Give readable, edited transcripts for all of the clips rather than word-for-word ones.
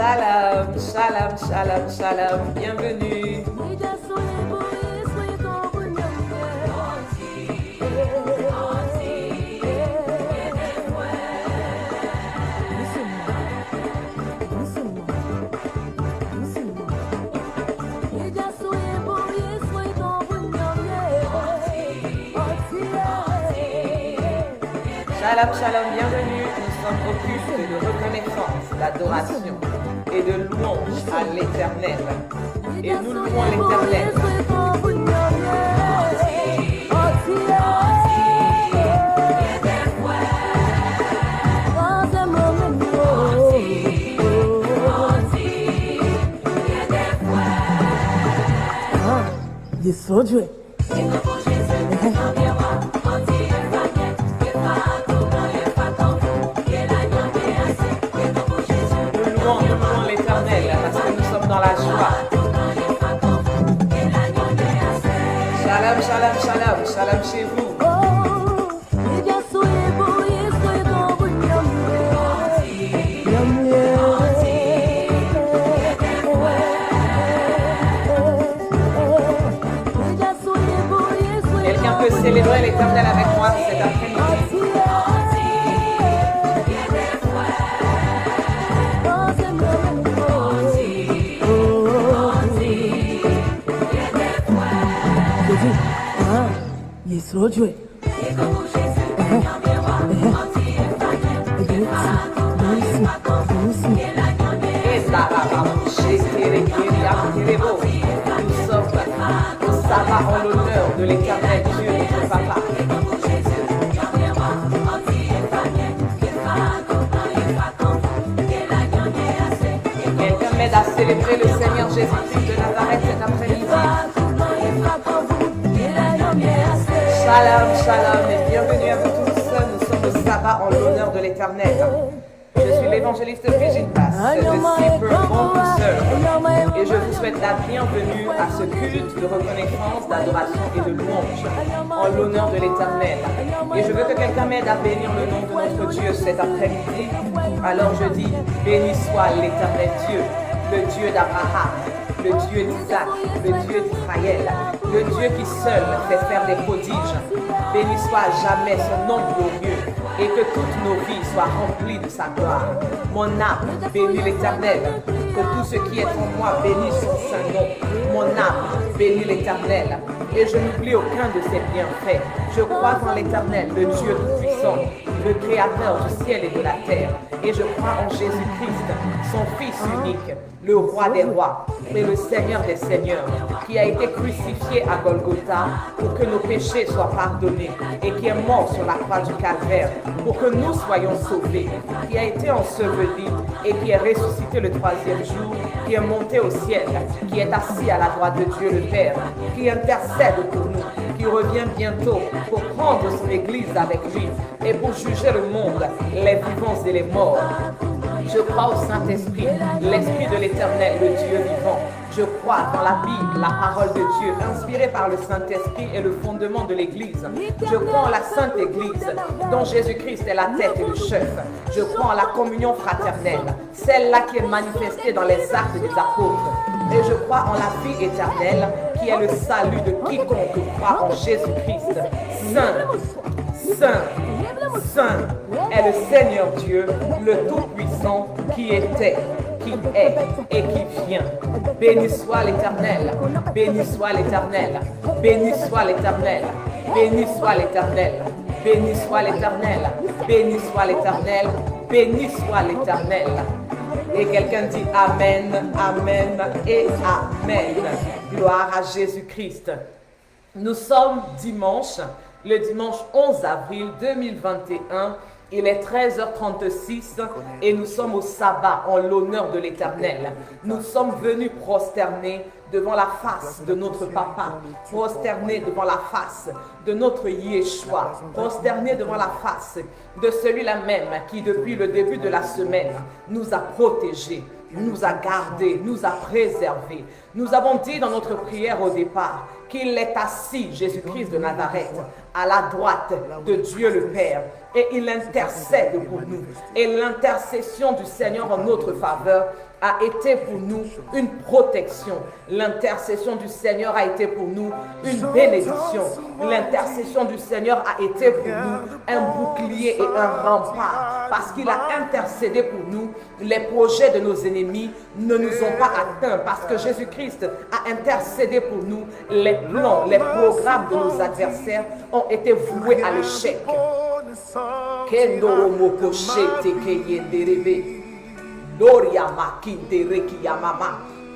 Shalom, shalom, shalom, shalom, bienvenue. Shalom, shalom, bienvenue. Nous sommes au culte de reconnaissance, d'adoration et de louange à l'Éternel. Et nous louons l'Éternel. Yesodwe. Nous louons l'Éternel parce que nous sommes dans la joie. Shalom, shalom, shalom, shalom chez vous. Quelqu'un peut célébrer l'Éternel avec moi cet après-midi. Yesodwe. Nous sommes au sabbat en l'honneur de l'Éternel Dieu, notre Papa. Quelqu'un m'aide à célébrer le Seigneur Jésus-Christ de Nazareth cet après-midi. Shalom, shalom et bienvenue à vous tous. Nous sommes au sabbat en l'honneur de l'Éternel. Je suis l'évangéliste Brigitte Basse de Cypre Bon et je vous souhaite la bienvenue à ce culte de reconnaissance, d'adoration et de louange en l'honneur de l'Éternel. Et je veux que quelqu'un m'aide à bénir le nom de notre Dieu cet après-midi. Alors je dis, béni soit l'Éternel Dieu, le Dieu d'Abraham, le Dieu d'Isaac, le Dieu d'Israël, le Dieu qui seul fait faire des prodiges. Béni soit jamais son nom glorieux et que toutes nos vies soient remplies de sa gloire. Mon âme bénit l'Éternel, que tout ce qui est en moi bénisse son saint nom. Mon âme bénit l'Éternel et je n'oublie aucun de ses bienfaits. Je crois en l'Éternel, le Dieu tout-puissant, le Créateur du ciel et de la terre. Et je crois en Jésus-Christ, son Fils unique, le Roi des rois et le Seigneur des seigneurs, qui a été crucifié à Golgotha pour que nos péchés soient pardonnés et qui est mort sur la croix du Calvaire pour que nous soyons sauvés, qui a été enseveli et qui est ressuscité le troisième jour, qui est monté au ciel, qui est assis à la droite de Dieu le Père, qui intercède pour nous, qui revient bientôt pour prendre son Église avec lui et pour juger le monde, les vivants et les morts. Je crois au Saint-Esprit, l'Esprit de l'Éternel, le Dieu vivant. Je crois dans la Bible, la parole de Dieu, inspirée par le Saint-Esprit et le fondement de l'Église. Je crois en la Sainte Église, dont Jésus-Christ est la tête et le chef. Je crois en la communion fraternelle, celle-là qui est manifestée dans les actes des apôtres. Et je crois en la vie éternelle, qui est le salut de quiconque croit en Jésus-Christ. Saint, Saint, Saint est le Seigneur Dieu, le Tout-Puissant, qui était, qui est et qui vient. Béni soit l'Éternel, béni soit l'Éternel, béni soit l'Éternel, béni soit l'Éternel, béni soit l'Éternel, béni soit l'Éternel, béni soit l'Éternel. Et quelqu'un dit Amen, Amen et Amen. Gloire à Jésus-Christ. Nous sommes dimanche, le dimanche 11 avril 2021. Il est 13h36 et nous sommes au sabbat en l'honneur de l'Éternel. Nous sommes venus prosterner devant la face de notre Papa, prosterner devant la face de notre Yeshua, prosterner devant la face de celui-là même qui depuis le début de la semaine nous a protégés, nous a gardés, nous a préservés. Nous avons dit dans notre prière au départ qu'il est assis, Jésus-Christ de Nazareth, à la droite de Dieu le Père, et il intercède pour nous. Et l'intercession du Seigneur en notre faveur a été pour nous une protection. L'intercession du Seigneur a été pour nous une bénédiction. L'intercession du Seigneur a été pour nous un bouclier et un rempart. Parce qu'il a intercédé pour nous, les projets de nos ennemis ne nous ont pas atteints. Parce que Jésus-Christ a intercédé pour nous, les plans, les programmes de nos adversaires ont été voués à l'échec.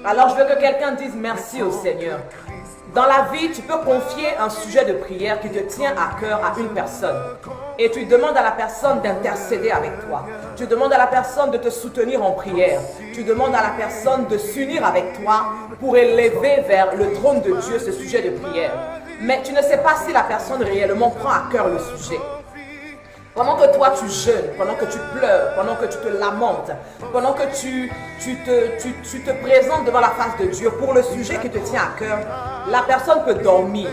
Alors je veux que quelqu'un dise merci au Seigneur. Dans la vie, tu peux confier un sujet de prière qui te tient à cœur à une personne. Et tu demandes à la personne d'intercéder avec toi. Tu demandes à la personne de te soutenir en prière. Tu demandes à la personne de s'unir avec toi pour élever vers le trône de Dieu ce sujet de prière. Mais tu ne sais pas si la personne réellement prend à cœur le sujet. Pendant que toi tu jeûnes, pendant que tu pleures, pendant que tu te lamentes, pendant que tu te présentes devant la face de Dieu pour le sujet qui te tient à cœur, la personne peut dormir.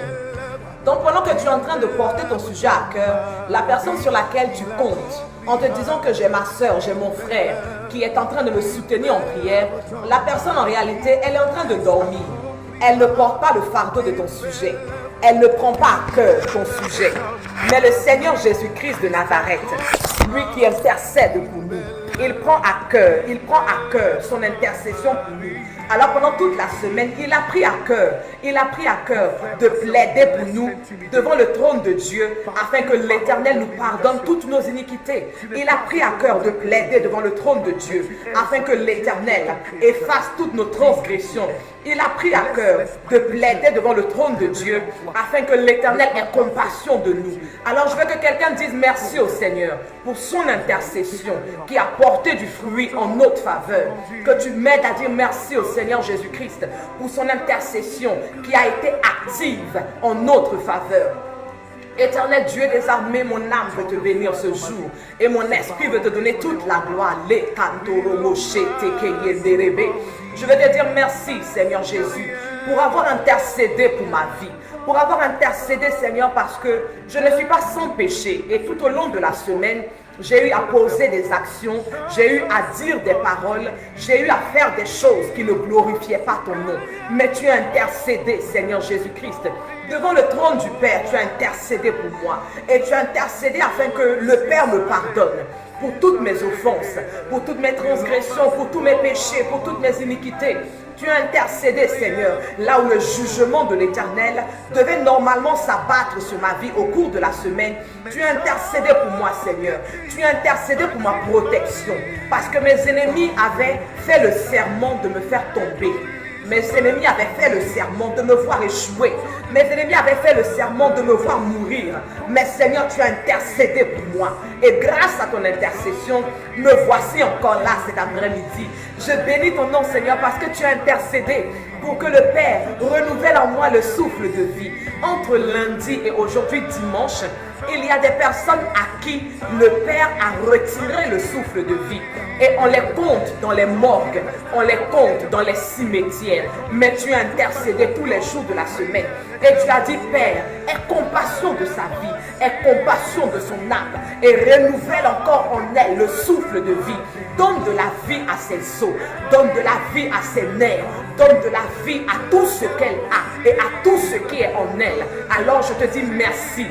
Donc pendant que tu es en train de porter ton sujet à cœur, la personne sur laquelle tu comptes, en te disant que j'ai ma soeur, j'ai mon frère qui est en train de me soutenir en prière, la personne en réalité, elle est en train de dormir. Elle ne porte pas le fardeau de ton sujet. Elle ne prend pas à cœur ton sujet. Mais le Seigneur Jésus-Christ de Nazareth, lui qui intercède pour nous, il prend à cœur son intercession pour nous. Alors pendant toute la semaine, il a pris à cœur de plaider pour nous devant le trône de Dieu afin que l'Éternel nous pardonne toutes nos iniquités. Il a pris à cœur de plaider devant le trône de Dieu afin que l'Éternel efface toutes nos transgressions. Il a pris à cœur de plaider devant le trône de Dieu afin que l'Éternel ait compassion de nous. Alors je veux que quelqu'un dise merci au Seigneur pour son intercession qui a porté du fruit en notre faveur. Que tu m'aides à dire merci au Seigneur Jésus-Christ pour son intercession qui a été active en notre faveur. Éternel Dieu des armées, mon âme veut te bénir ce jour et mon esprit veut te donner toute la gloire. Je veux te dire merci, Seigneur Jésus, pour avoir intercédé pour ma vie. Pour avoir intercédé, Seigneur, parce que je ne suis pas sans péché. Et tout au long de la semaine, j'ai eu à poser des actions, j'ai eu à dire des paroles, j'ai eu à faire des choses qui ne glorifiaient pas ton nom. Mais tu as intercédé, Seigneur Jésus-Christ. Devant le trône du Père, tu as intercédé pour moi. Et tu as intercédé afin que le Père me pardonne pour toutes mes offenses, pour toutes mes transgressions, pour tous mes péchés, pour toutes mes iniquités. Tu as intercédé, Seigneur, là où le jugement de l'Éternel devait normalement s'abattre sur ma vie au cours de la semaine. Tu as intercédé pour moi, Seigneur. Tu as intercédé pour ma protection. Parce que mes ennemis avaient fait le serment de me faire tomber. Mes ennemis avaient fait le serment de me voir échouer. Mes ennemis avaient fait le serment de me voir mourir. Mais Seigneur, tu as intercédé pour moi. Et grâce à ton intercession, me voici encore là cet après-midi. Je bénis ton nom, Seigneur, parce que tu as intercédé pour que le Père renouvelle en moi le souffle de vie. Entre lundi et aujourd'hui dimanche, il y a des personnes à qui le Père a retiré le souffle de vie. Et on les compte dans les morgues, on les compte dans les cimetières. Mais tu as intercédé tous les jours de la semaine. Et tu as dit, Père, aie compassion de sa vie, aie compassion de son âme. Et renouvelle encore en elle le souffle de vie. Donne de la vie à ses os, donne de la vie à ses nerfs, donne de la vie à tout ce qu'elle a et à tout ce qui est en elle. Alors je te dis merci.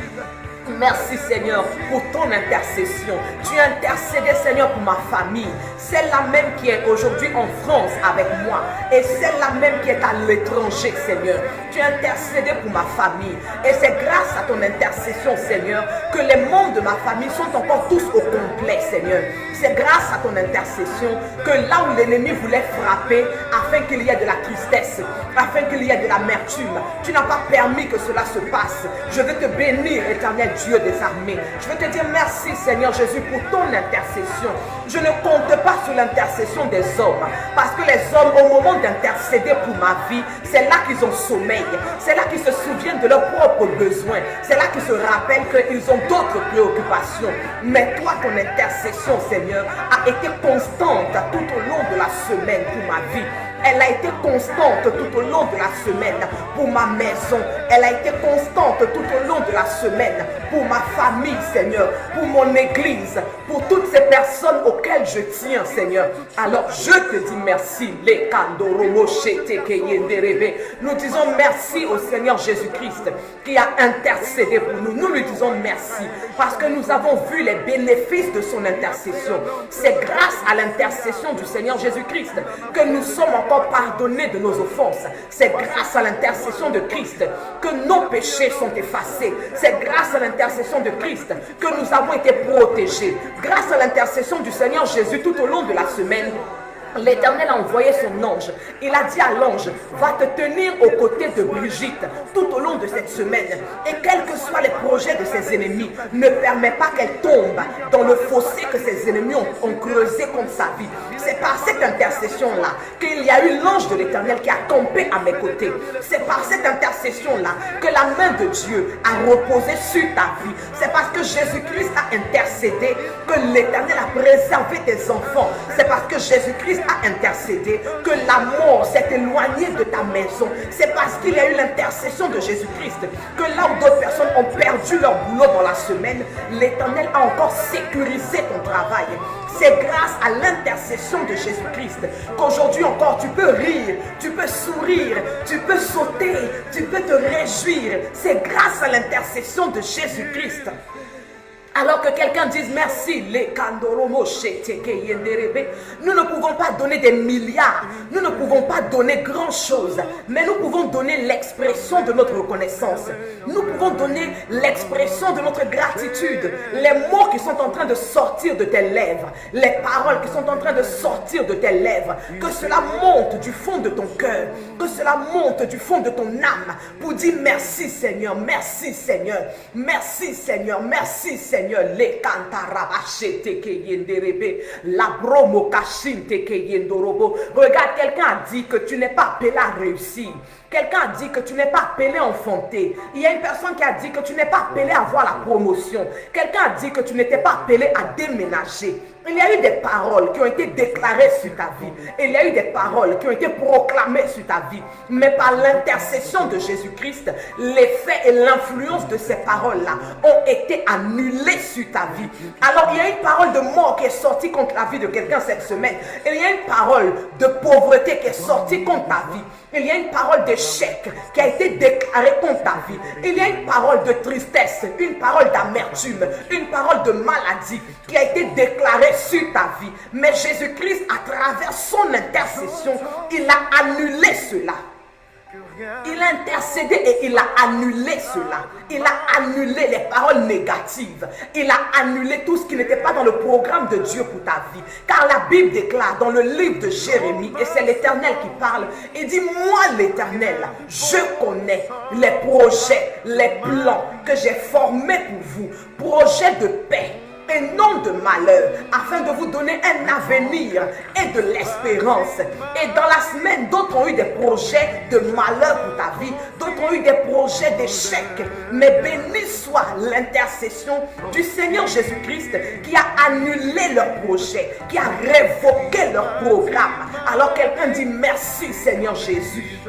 Merci Seigneur pour ton intercession. Tu as intercédé Seigneur pour ma famille. Celle-là même qui est aujourd'hui en France avec moi. Et celle-là même qui est à l'étranger Seigneur. Tu as intercédé pour ma famille. Et c'est grâce à ton intercession Seigneur que les membres de ma famille sont encore tous au complet Seigneur. C'est grâce à ton intercession que là où l'ennemi voulait frapper afin qu'il y ait de la tristesse, afin qu'il y ait de l'amertume, tu n'as pas permis que cela se passe. Je veux te bénir éternel Dieu des armées. Je veux te dire merci Seigneur Jésus pour ton intercession. Je ne compte pas sur l'intercession des hommes parce que les hommes au moment d'intercéder pour ma vie, c'est là qu'ils ont sommeil, c'est là qu'ils se souviennent de leurs propres besoins, c'est là qu'ils se rappellent qu'ils ont d'autres préoccupations. Mais toi, ton intercession, Seigneur, a été constante tout au long de la semaine pour ma vie. Elle a été constante tout au long de la semaine pour ma maison. Elle a été constante tout au long de la semaine pour ma famille, Seigneur, pour mon église, pour toutes ces personnes auxquelles je tiens, Seigneur. Alors, je te dis merci. Nous disons merci au Seigneur Jésus-Christ qui a intercédé pour nous. Nous lui disons merci parce que nous avons vu les bénéfices de son intercession. C'est grâce à l'intercession du Seigneur Jésus-Christ que nous sommes encore pardonnés de nos offenses. C'est grâce à l'intercession de Christ que nos péchés sont effacés. C'est grâce à l'intercession de Christ que nous avons été protégés. Grâce à l'intercession du Seigneur Jésus tout au long de la semaine, l'Éternel a envoyé son ange. Il a dit à l'ange, va te tenir aux côtés de Brigitte tout au long de cette semaine. Et quels que soient les projets de ses ennemis, ne permet pas qu'elle tombe dans le fossé que ses ennemis ont creusé contre sa vie. C'est par cette intercession-là qu'il y a eu l'ange de l'Éternel qui a campé à mes côtés. C'est par cette intercession-là que la main de Dieu a reposé sur ta vie. C'est parce que Jésus-Christ a intercédé que l'Éternel a préservé tes enfants. C'est parce que Jésus-Christ a intercédé que la mort s'est éloignée de ta maison. C'est parce qu'il y a eu l'intercession de Jésus-Christ que là où d'autres personnes ont perdu leur boulot dans la semaine, l'Éternel a encore sécurisé ton travail. C'est grâce à l'intercession de Jésus-Christ qu'aujourd'hui encore tu peux rire, tu peux sourire, tu peux sauter, tu peux te réjouir. C'est grâce à l'intercession de Jésus-Christ. Alors que quelqu'un dise merci, nous ne pouvons pas donner des milliards, nous ne pouvons pas donner grand chose, mais nous pouvons donner l'expression de notre reconnaissance. Nous pouvons donner l'expression de notre gratitude. Les mots qui sont en train de sortir de tes lèvres, les paroles qui sont en train de sortir de tes lèvres, que cela monte du fond de ton cœur, que cela monte du fond de ton âme pour dire merci Seigneur, merci Seigneur, merci Seigneur, merci Seigneur. Les cantarabachete que yenderebe, la bromo kashinte que yendorobo. Regarde, quelqu'un a dit que tu n'es pas appelé à réussir. Quelqu'un a dit que tu n'es pas appelé à enfanter. Il y a une personne qui a dit que tu n'es pas appelé à avoir la promotion. Quelqu'un a dit que tu n'étais pas appelé à déménager. Il y a eu des paroles qui ont été déclarées sur ta vie. Il y a eu des paroles qui ont été proclamées sur ta vie. Mais par l'intercession de Jésus-Christ, l'effet et l'influence de ces paroles-là ont été annulés sur ta vie. Alors il y a une parole de mort qui est sortie contre la vie de quelqu'un cette semaine. Il y a une parole de pauvreté qui est sortie contre ta vie. Il y a une parole d'échec qui a été déclarée contre ta vie. Il y a une parole de tristesse, une parole d'amertume, une parole de maladie qui a été déclarée sur ta vie. Mais Jésus-Christ, à travers son intercession, il a annulé cela. Il a intercédé et il a annulé cela. Il a annulé les paroles négatives. Il a annulé tout ce qui n'était pas dans le programme de Dieu pour ta vie. Car la Bible déclare dans le livre de Jérémie, et c'est l'Éternel qui parle, il dit, moi l'Éternel, je connais les projets, les plans que j'ai formés pour vous. Projets de paix et non de malheur, afin de vous donner un avenir et de l'espérance. Et dans la semaine, d'autres ont eu des projets de malheur pour ta vie, d'autres ont eu des projets d'échec. Mais béni soit l'intercession du Seigneur Jésus-Christ qui a annulé leurs projets, qui a révoqué leur programme. Alors quelqu'un dit merci Seigneur Jésus.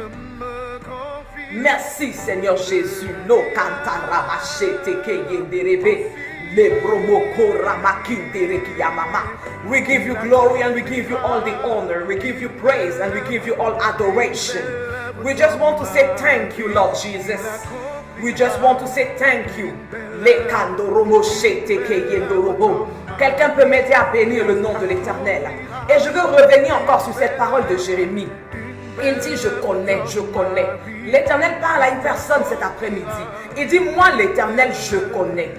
Merci Seigneur Jésus. Lo cantarabachete que yenderebe. We give you glory and we give you all the honor. We give you praise and we give you all adoration. We just want to say thank you, Lord Jesus. We just want to say thank you. Quelqu'un peut m'aider à bénir le nom de l'Éternel. Et je veux revenir encore sur cette parole de Jérémie. Il dit, je connais, je connais. L'Éternel parle à une personne cet après-midi. Il dit, moi l'Éternel, je connais.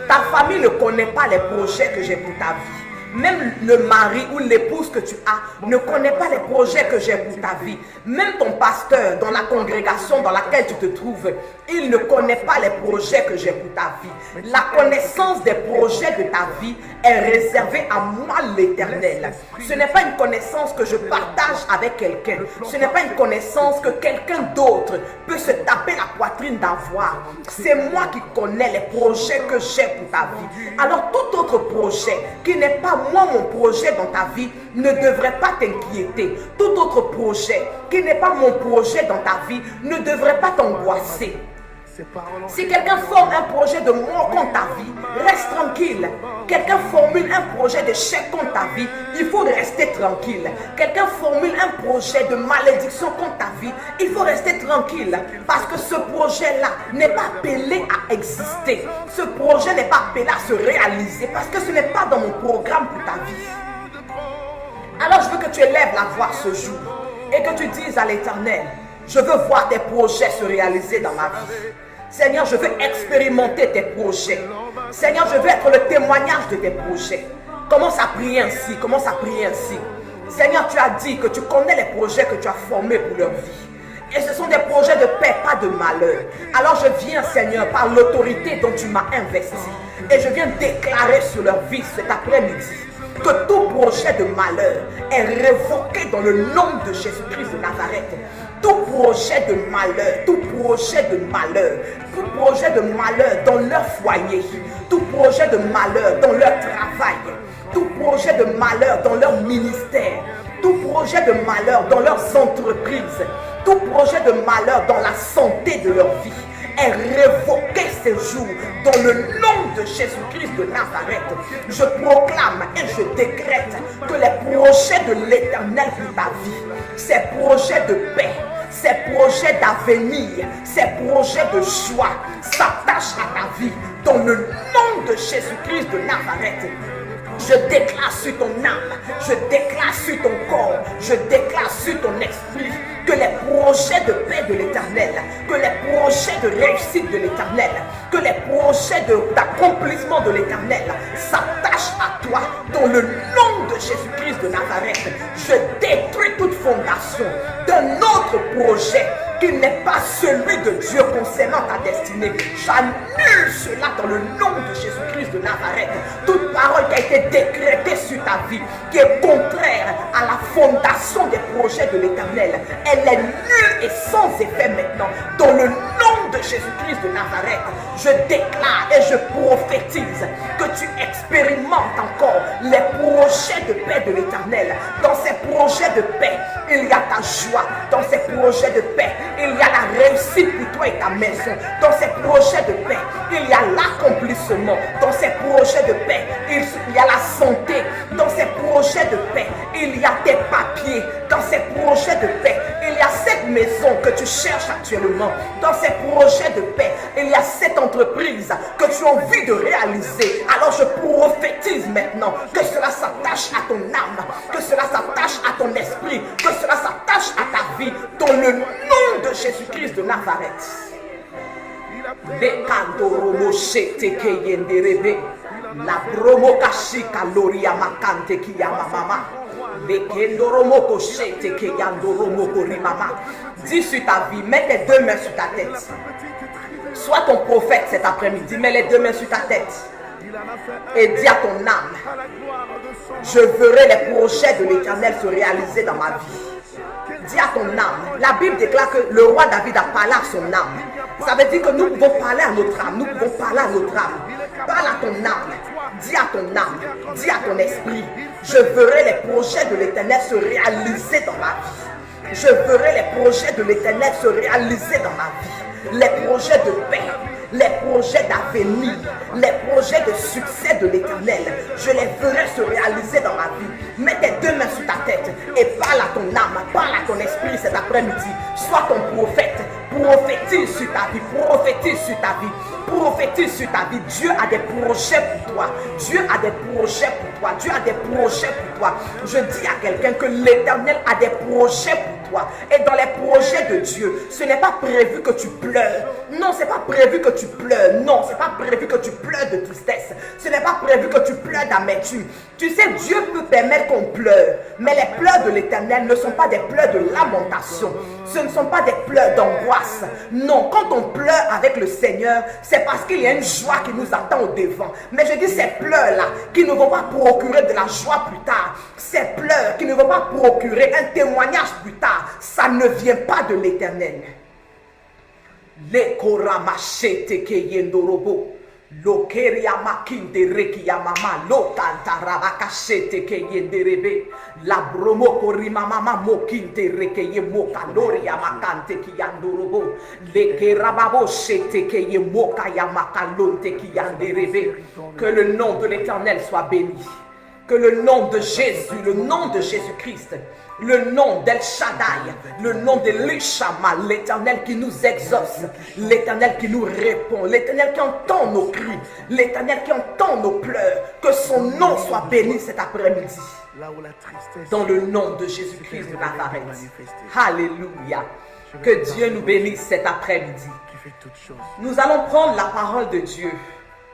Ta famille ne connaît pas les projets que j'ai pour ta vie. Même le mari ou l'épouse que tu as ne connaît pas les projets que j'ai pour ta vie. Même ton pasteur dans la congrégation dans laquelle tu te trouves, il ne connaît pas les projets que j'ai pour ta vie. La connaissance des projets de ta vie est réservée à moi, l'Éternel. Ce n'est pas une connaissance que je partage avec quelqu'un. Ce n'est pas une connaissance que quelqu'un d'autre peut se taper la poitrine d'avoir. C'est moi qui connais les projets que j'ai pour ta vie. Alors tout autre projet qui n'est pas moi mon projet dans ta vie ne devrait pas t'inquiéter. Tout autre projet qui n'est pas mon projet dans ta vie ne devrait pas t'angoisser. Si quelqu'un forme un projet de mort contre ta vie, reste tranquille. Quelqu'un formule un projet d'échec contre ta vie, il faut rester tranquille. Quelqu'un formule un projet de malédiction contre ta vie, il faut rester tranquille. Parce que ce projet-là n'est pas appelé à exister. Ce projet n'est pas appelé à se réaliser parce que ce n'est pas dans mon programme pour ta vie. Alors je veux que tu élèves la voix ce jour et que tu dises à l'Éternel, je veux voir tes projets se réaliser dans ma vie. Seigneur, je veux expérimenter tes projets. Seigneur, je veux être le témoignage de tes projets. Commence à prier ainsi, commence à prier ainsi. Seigneur, tu as dit que tu connais les projets que tu as formés pour leur vie. Et ce sont des projets de paix, pas de malheur. Alors je viens, Seigneur, par l'autorité dont tu m'as investi. Et je viens déclarer sur leur vie cet après-midi que tout projet de malheur est révoqué dans le nom de Jésus-Christ de Nazareth. Tout projet de malheur, tout projet de malheur, tout projet de malheur dans leur foyer, tout projet de malheur dans leur travail, tout projet de malheur dans leur ministère, tout projet de malheur dans leurs entreprises, tout projet de malheur dans la santé de leur vie est révoqué ces jours dans le nom de Jésus-Christ de Nazareth. Je proclame et je décrète que les projets de l'Éternel pour ta vie, ces projets de paix, ces projets d'avenir, ces projets de joie s'attachent à ta vie dans le nom de Jésus-Christ de Nazareth. Je déclare sur ton âme, je déclare sur ton corps, je déclare sur ton esprit que les projets de paix de l'Éternel, que les projets de réussite de l'Éternel, que les projets d'accomplissement de l'Éternel s'attachent à toi dans le nom de Jésus-Christ de Nazareth. Je détruis toute fondation d'un autre projet qui n'est pas celui de Dieu concernant ta destinée. J'annule cela dans le nom de Jésus-Christ de Nazareth. Toute parole qui a été décrétée sur ta vie, qui est contraire à la fondation des projets de l'Éternel, elle est nulle et sans effet maintenant. Dans le nom de Jésus-Christ de Nazareth, je déclare et je prophétise que tu expérimentes encore les projets de paix de l'Éternel. Dans ces projets de paix, il y a ta joie. Dans ces projets de paix, il y a la réussite pour toi et ta maison. Dans ces projets de paix, il y a l'accomplissement. Dans ces projets de paix, il y a la santé. Dans ces projets de paix, il y a tes papiers. Dans ces projets de paix, il y a cette maison que tu cherches actuellement. Dans ces projets de paix, il y a cette entreprise que tu as envie de réaliser. Alors je prophétise maintenant que cela s'attache à ton âme, que cela s'attache à ton esprit, que cela s'attache à ta vie dans le nom de Jésus-Christ de Nazareth. La promo kashika loria makante kiyama mama. Bekendoromoko shete keyandoromoko rimama. Dis sur ta vie, mets tes deux mains sur ta tête. Sois ton prophète cet après-midi, mets les deux mains sur ta tête. Et dis à ton âme, je verrai les projets de l'Éternel se réaliser dans ma vie. Dis à ton âme, la Bible déclare que le roi David a parlé à son âme. Ça veut dire que nous pouvons parler à notre âme, nous pouvons parler à notre âme. Parle à ton âme, dis à ton âme, dis à ton esprit, je verrai les projets de l'Éternel se réaliser dans ma vie. Je verrai les projets de l'Éternel se réaliser dans ma vie. Les projets de paix, les projets d'avenir, les projets de succès de l'Éternel, je les verrai se réaliser dans ma vie. Mets tes deux mains sur ta tête et parle à ton âme, parle à ton esprit cet après-midi. Sois ton prophète, prophétise sur ta vie, prophétise sur ta vie, prophétise sur ta vie. Dieu a des projets pour toi, Dieu a des projets pour toi, Dieu a des projets pour toi. Je dis à quelqu'un que l'Éternel a des projets pour toi. Et dans les projets de Dieu, ce n'est pas prévu que tu pleures. Non, ce n'est pas prévu que tu pleures. Non, ce n'est pas prévu que tu pleures de tristesse. Ce n'est pas prévu que tu pleures d'amertume. Tu sais, Dieu peut permettre qu'on pleure. Mais les pleurs de l'Éternel ne sont pas des pleurs de lamentation. Ce ne sont pas des pleurs d'angoisse. Non, quand on pleure avec le Seigneur, c'est parce qu'il y a une joie qui nous attend au devant. Mais je dis ces pleurs-là qui ne vont pas procurer de la joie plus tard. Ces pleurs qui ne vont pas procurer un témoignage plus tard. Ça ne vient pas de l'Éternel. Le koramachete ke yendorobo. Lo keria makinde reki ya mama lo tantaraba kashete ke yenderebe la bromo korima mama mokinte reke ye moka lori ya makante ki yandorobo le kerababo shete ke ye moka ya makalonte ki yanderebe. Que le nom de l'Éternel soit béni. Que le nom de Jésus, le nom de Jésus-Christ, le nom d'El Shaddai, le nom de l'Ishama, l'Éternel qui nous exauce, l'Éternel qui nous répond, l'Éternel qui entend nos cris, l'Éternel qui entend nos pleurs, que son nom soit béni cet après-midi. Dans le nom de Jésus-Christ de Nazareth. Alléluia. Que Dieu nous bénisse cet après-midi. Nous allons prendre la parole de Dieu.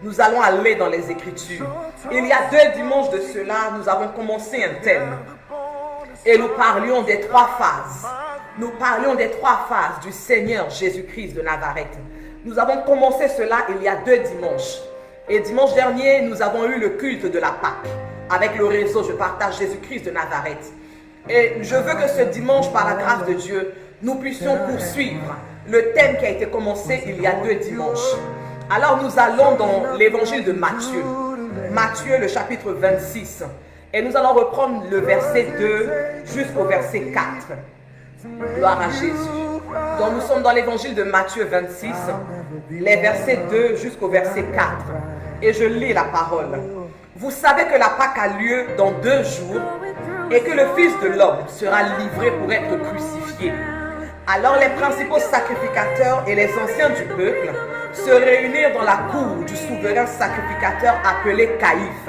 Nous allons aller dans les Écritures. Il y a 2 dimanches de cela, nous avons commencé un thème. Et nous parlions des 3 phases. Nous parlions des 3 phases du Seigneur Jésus-Christ de Nazareth. Nous avons commencé cela il y a 2 dimanches. Et dimanche dernier, nous avons eu le culte de la Pâque. Avec le réseau Je partage Jésus-Christ de Nazareth. Et je veux que ce dimanche, par la grâce de Dieu, nous puissions poursuivre le thème qui a été commencé il y a 2 dimanches. Alors nous allons dans l'évangile de Matthieu. Matthieu, le chapitre 26. Et nous allons reprendre le verset 2 jusqu'au verset 4. Gloire à Jésus. Donc nous sommes dans l'évangile de Matthieu 26, les versets 2 jusqu'au verset 4. Et je lis la parole. Vous savez que la Pâque a lieu dans 2 jours et que le Fils de l'homme sera livré pour être crucifié. Alors les principaux sacrificateurs et les anciens du peuple se réunirent dans la cour du souverain sacrificateur appelé Caïphe.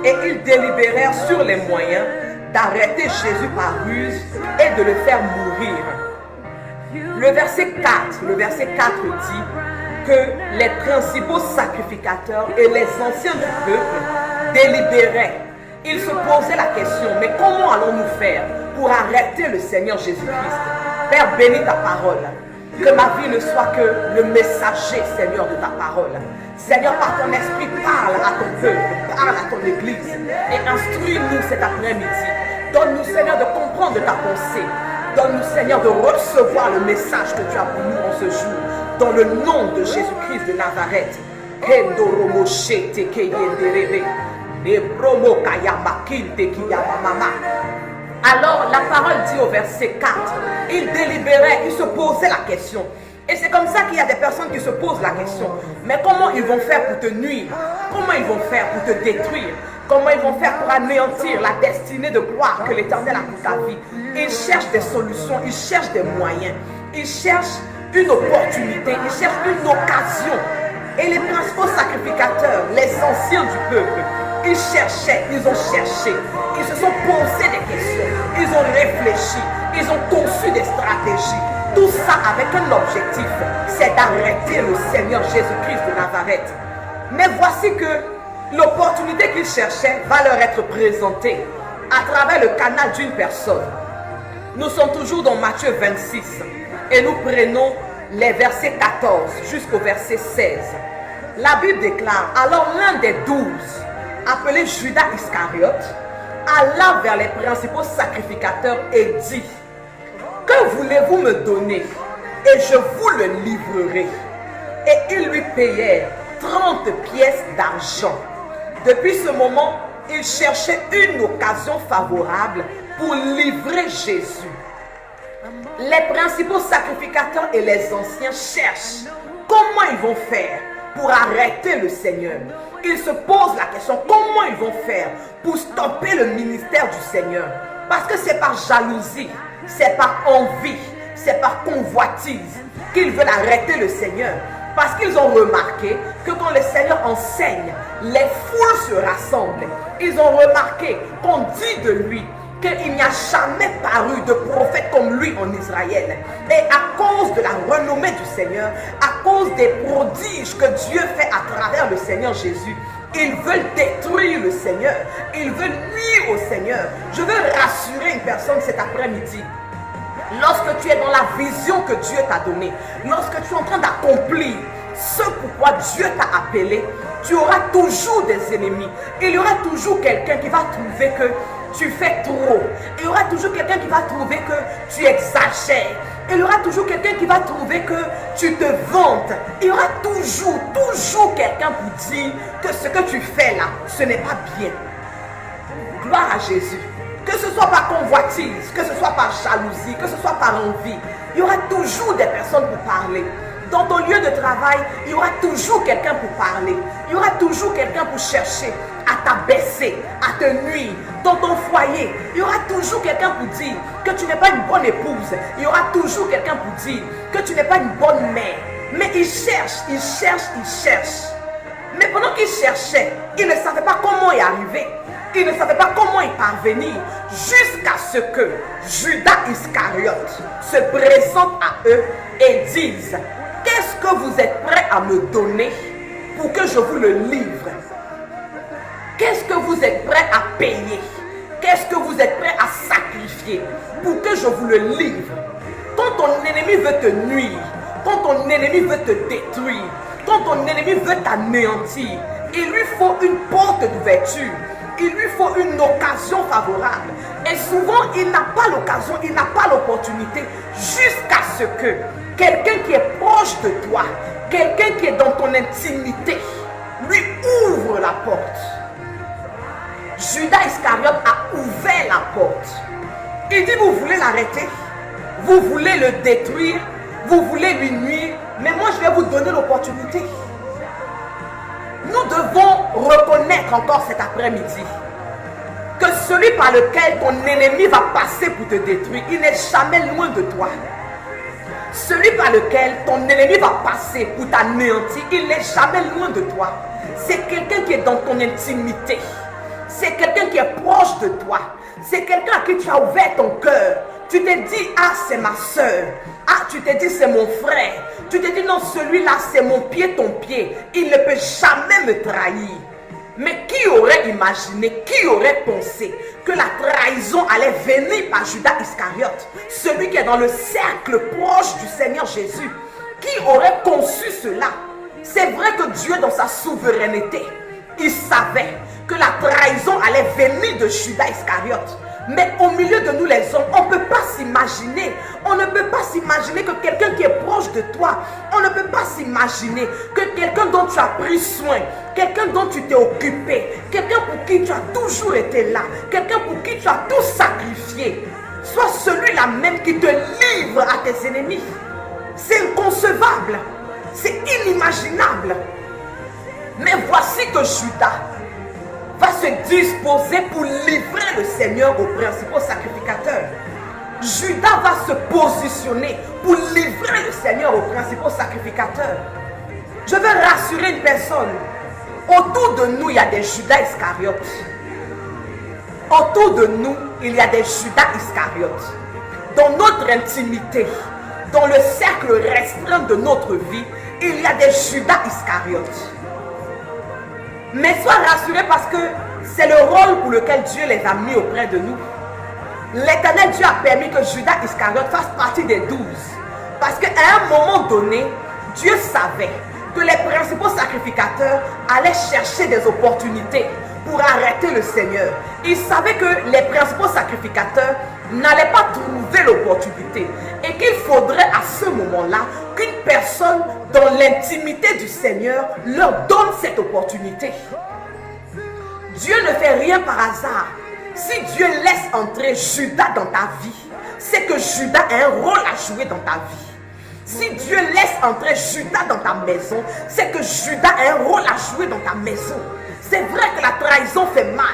Et ils délibérèrent sur les moyens d'arrêter Jésus par ruse et de le faire mourir. Le verset 4 dit que les principaux sacrificateurs et les anciens du peuple délibéraient. Ils se posaient la question, mais comment allons-nous faire pour arrêter le Seigneur Jésus-Christ? Père, bénis ta parole. Que ma vie ne soit que le messager, Seigneur, de ta parole. Seigneur, par ton esprit, parle à ton peuple, parle à ton église et instruis-nous cet après-midi. Donne-nous, Seigneur, de comprendre ta pensée. Donne-nous, Seigneur, de recevoir le message que tu as pour nous en ce jour. Dans le nom de Jésus-Christ de Nazareth. Alors la parole dit au verset 4, ils délibéraient, ils se posaient la question. Et c'est comme ça qu'il y a des personnes qui se posent la question. Mais comment ils vont faire pour te nuire? Comment ils vont faire pour te détruire? Comment ils vont faire pour anéantir la destinée de gloire que l'Éternel a pour ta vie? Ils cherchent des solutions, ils cherchent des moyens. Ils cherchent une opportunité, ils cherchent une occasion. Et les principaux sacrificateurs, les anciens du peuple, ils cherchaient, ils ont cherché, ils se sont posés des questions, ils ont réfléchi, ils ont conçu des stratégies. Tout ça avec un objectif, c'est d'arrêter le Seigneur Jésus-Christ de Nazareth. Mais voici que l'opportunité qu'ils cherchaient va leur être présentée à travers le canal d'une personne. Nous sommes toujours dans Matthieu 26 et nous prenons les versets 14 jusqu'au verset 16. La Bible déclare, alors l'un des 12, appelé Judas Iscariote, alla vers les principaux sacrificateurs et dit, que voulez-vous me donner et je vous le livrerai. Et ils lui payèrent 30 pièces d'argent. Depuis ce moment, il cherchait une occasion favorable pour livrer Jésus. Les principaux sacrificateurs et les anciens cherchent comment ils vont faire pour arrêter le Seigneur. Ils se posent la question, comment ils vont faire pour stopper le ministère du Seigneur? Parce que c'est par jalousie, c'est par envie, c'est par convoitise qu'ils veulent arrêter le Seigneur. Parce qu'ils ont remarqué que quand le Seigneur enseigne, les foules se rassemblent. Ils ont remarqué qu'on dit de lui qu'il n'y a jamais paru de prophète comme lui en Israël. Et à cause de la renommée du Seigneur, à cause des prodiges que Dieu fait à travers le Seigneur Jésus, ils veulent détruire le Seigneur. Ils veulent nuire au Seigneur. Je veux rassurer une personne cet après-midi. Lorsque tu es dans la vision que Dieu t'a donnée, lorsque tu es en train d'accomplir ce pourquoi Dieu t'a appelé, tu auras toujours des ennemis. Il y aura toujours quelqu'un qui va trouver que tu fais trop. Il y aura toujours quelqu'un qui va trouver que tu exagères. Il y aura toujours quelqu'un qui va trouver que tu te vantes. Il y aura toujours quelqu'un pour dire que ce que tu fais là, ce n'est pas bien. Gloire à Jésus. Que ce soit par convoitise, que ce soit par jalousie, que ce soit par envie, il y aura toujours des personnes pour parler. Dans ton lieu de travail, il y aura toujours quelqu'un pour parler. Il y aura toujours quelqu'un pour chercher à t'abaisser, à te nuire. Dans ton foyer, il y aura toujours quelqu'un pour dire que tu n'es pas une bonne épouse. Il y aura toujours quelqu'un pour dire que tu n'es pas une bonne mère. Mais il cherche. Mais pendant qu'il cherchait, il ne savait pas comment y arriver. Il ne savait pas comment y parvenir jusqu'à ce que Judas Iscariote se présente à eux et dise: qu'est-ce que vous êtes prêts à me donner pour que je vous le livre? Qu'est-ce que vous êtes prêts à payer? Qu'est-ce que vous êtes prêts à sacrifier pour que je vous le livre? Quand ton ennemi veut te nuire, quand ton ennemi veut te détruire, quand ton ennemi veut t'anéantir, il lui faut une porte d'ouverture. Il lui faut une occasion favorable. Et souvent, il n'a pas l'occasion, il n'a pas l'opportunité jusqu'à ce que quelqu'un qui est proche de toi, quelqu'un qui est dans ton intimité, lui ouvre la porte. Judas Iscariote a ouvert la porte. Il dit: vous voulez l'arrêter, vous voulez le détruire, vous voulez lui nuire, mais moi je vais vous donner l'opportunité. Nous devons reconnaître encore cet après-midi que celui par lequel ton ennemi va passer pour te détruire, il n'est jamais loin de toi. Celui par lequel ton ennemi va passer pour t'anéantir, il n'est jamais loin de toi. C'est quelqu'un qui est dans ton intimité. C'est quelqu'un qui est proche de toi. C'est quelqu'un à qui tu as ouvert ton cœur. Tu t'es dit: ah, c'est ma soeur. Ah, tu t'es dit: c'est mon frère. Tu t'es dit: non, celui-là, c'est mon pied, ton pied. Il ne peut jamais me trahir. Mais qui aurait imaginé, qui aurait pensé que la trahison allait venir par Judas Iscariote, celui qui est dans le cercle proche du Seigneur Jésus? Qui aurait conçu cela? C'est vrai que Dieu, dans sa souveraineté, il savait que la trahison allait venir de Judas Iscariote. Mais au milieu de nous les hommes, on ne peut pas s'imaginer. On ne peut pas s'imaginer que quelqu'un qui est proche de toi, on ne peut pas s'imaginer que quelqu'un dont tu as pris soin, quelqu'un dont tu t'es occupé, quelqu'un pour qui tu as toujours été là, quelqu'un pour qui tu as tout sacrifié, soit celui-là même qui te livre à tes ennemis. C'est inconcevable. C'est inimaginable. Mais voici que Judas va se disposer pour livrer le Seigneur aux principaux sacrificateurs. Judas va se positionner pour livrer le Seigneur aux principaux sacrificateurs. Je veux rassurer une personne. Autour de nous, il y a des Judas Iscariotes. Autour de nous, il y a des Judas Iscariotes. Dans notre intimité, dans le cercle restreint de notre vie, il y a des Judas Iscariotes. Mais sois rassuré parce que c'est le rôle pour lequel Dieu les a mis auprès de nous. L'Éternel Dieu a permis que Judas Iscariote fasse partie des 12. Parce qu'à un moment donné, Dieu savait que les principaux sacrificateurs allaient chercher des opportunités pour arrêter le Seigneur. Il savait que les principaux sacrificateurs n'allaient pas trouver l'opportunité et qu'il faudrait à ce moment-là qu'une personne dans l'intimité du Seigneur leur donne cette opportunité. Dieu ne fait rien par hasard. Si Dieu laisse entrer Judas dans ta vie, c'est que Judas a un rôle à jouer dans ta vie. Si Dieu laisse entrer Judas dans ta maison, c'est que Judas a un rôle à jouer dans ta maison. C'est vrai que la trahison fait mal.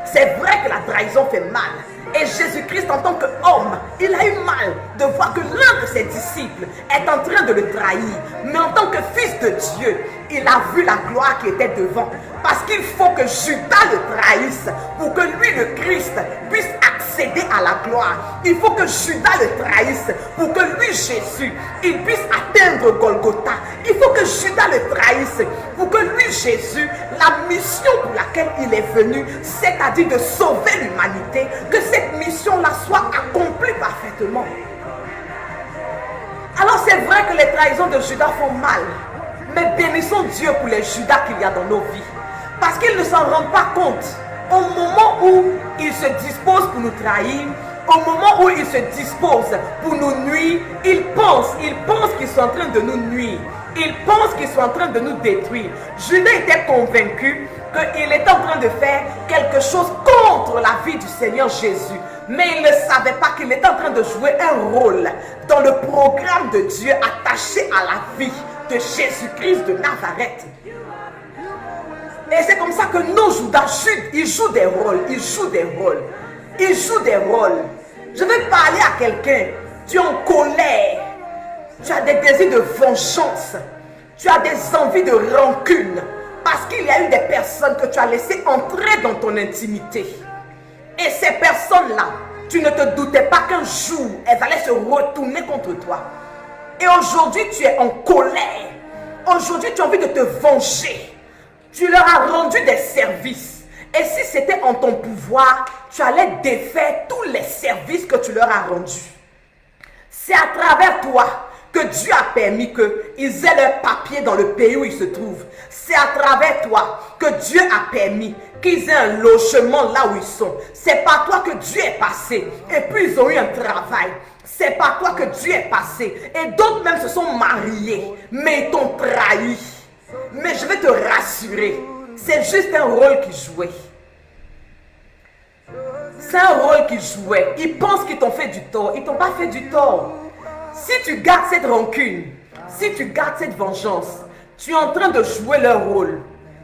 C'est vrai que la trahison fait mal. Et Jésus-Christ, en tant qu'homme, il a eu mal de voir que l'un de ses disciples est en train de le trahir. Mais en tant que fils de Dieu, il a vu la gloire qui était devant. Parce qu'il faut que Judas le trahisse pour que lui, le Christ, puisse accéder à la gloire. Il faut que Judas le trahisse pour que lui, Jésus, il puisse atteindre Golgotha. Il faut que Judas le trahisse pour que lui, Jésus, la mission pour laquelle il est venu, c'est-à-dire de sauver l'humanité, que cette mission-là soit accomplie parfaitement. Alors c'est vrai que les trahisons de Judas font mal, mais bénissons Dieu pour les Judas qu'il y a dans nos vies, parce qu'ils ne s'en rendent pas compte. Au moment où ils se disposent pour nous trahir, au moment où ils se disposent pour nous nuire, ils pensent qu'ils sont en train de nous nuire. Ils pensent qu'ils sont en train de nous détruire. Judas était convaincu qu'il était en train de faire quelque chose contre la vie du Seigneur Jésus. Mais il ne savait pas qu'il était en train de jouer un rôle dans le programme de Dieu attaché à la vie de Jésus-Christ de Nazareth. Et c'est comme ça que nos Judas, ils jouent des rôles, ils jouent des rôles, ils jouent des rôles. Je vais parler à quelqu'un, tu es en colère, tu as des désirs de vengeance, tu as des envies de rancune, parce qu'il y a eu des personnes que tu as laissées entrer dans ton intimité. Et ces personnes-là, tu ne te doutais pas qu'un jour, elles allaient se retourner contre toi. Et aujourd'hui, tu es en colère. Aujourd'hui, tu as envie de te venger. Tu leur as rendu des services. Et si c'était en ton pouvoir, tu allais défaire tous les services que tu leur as rendus. C'est à travers toi que Dieu a permis qu'ils aient leur papier dans le pays où ils se trouvent. C'est à travers toi que Dieu a permis qu'ils aient un logement là où ils sont. C'est par toi que Dieu est passé. Et puis ils ont eu un travail. C'est par toi que Dieu est passé. Et d'autres même se sont mariés. Mais ils t'ont trahi. Mais je vais te rassurer. C'est juste un rôle qu'ils jouaient. C'est un rôle qu'ils jouaient. Ils pensent qu'ils t'ont fait du tort. Ils ne t'ont pas fait du tort. Si tu gardes cette rancune, si tu gardes cette vengeance, tu es en train de jouer leur rôle.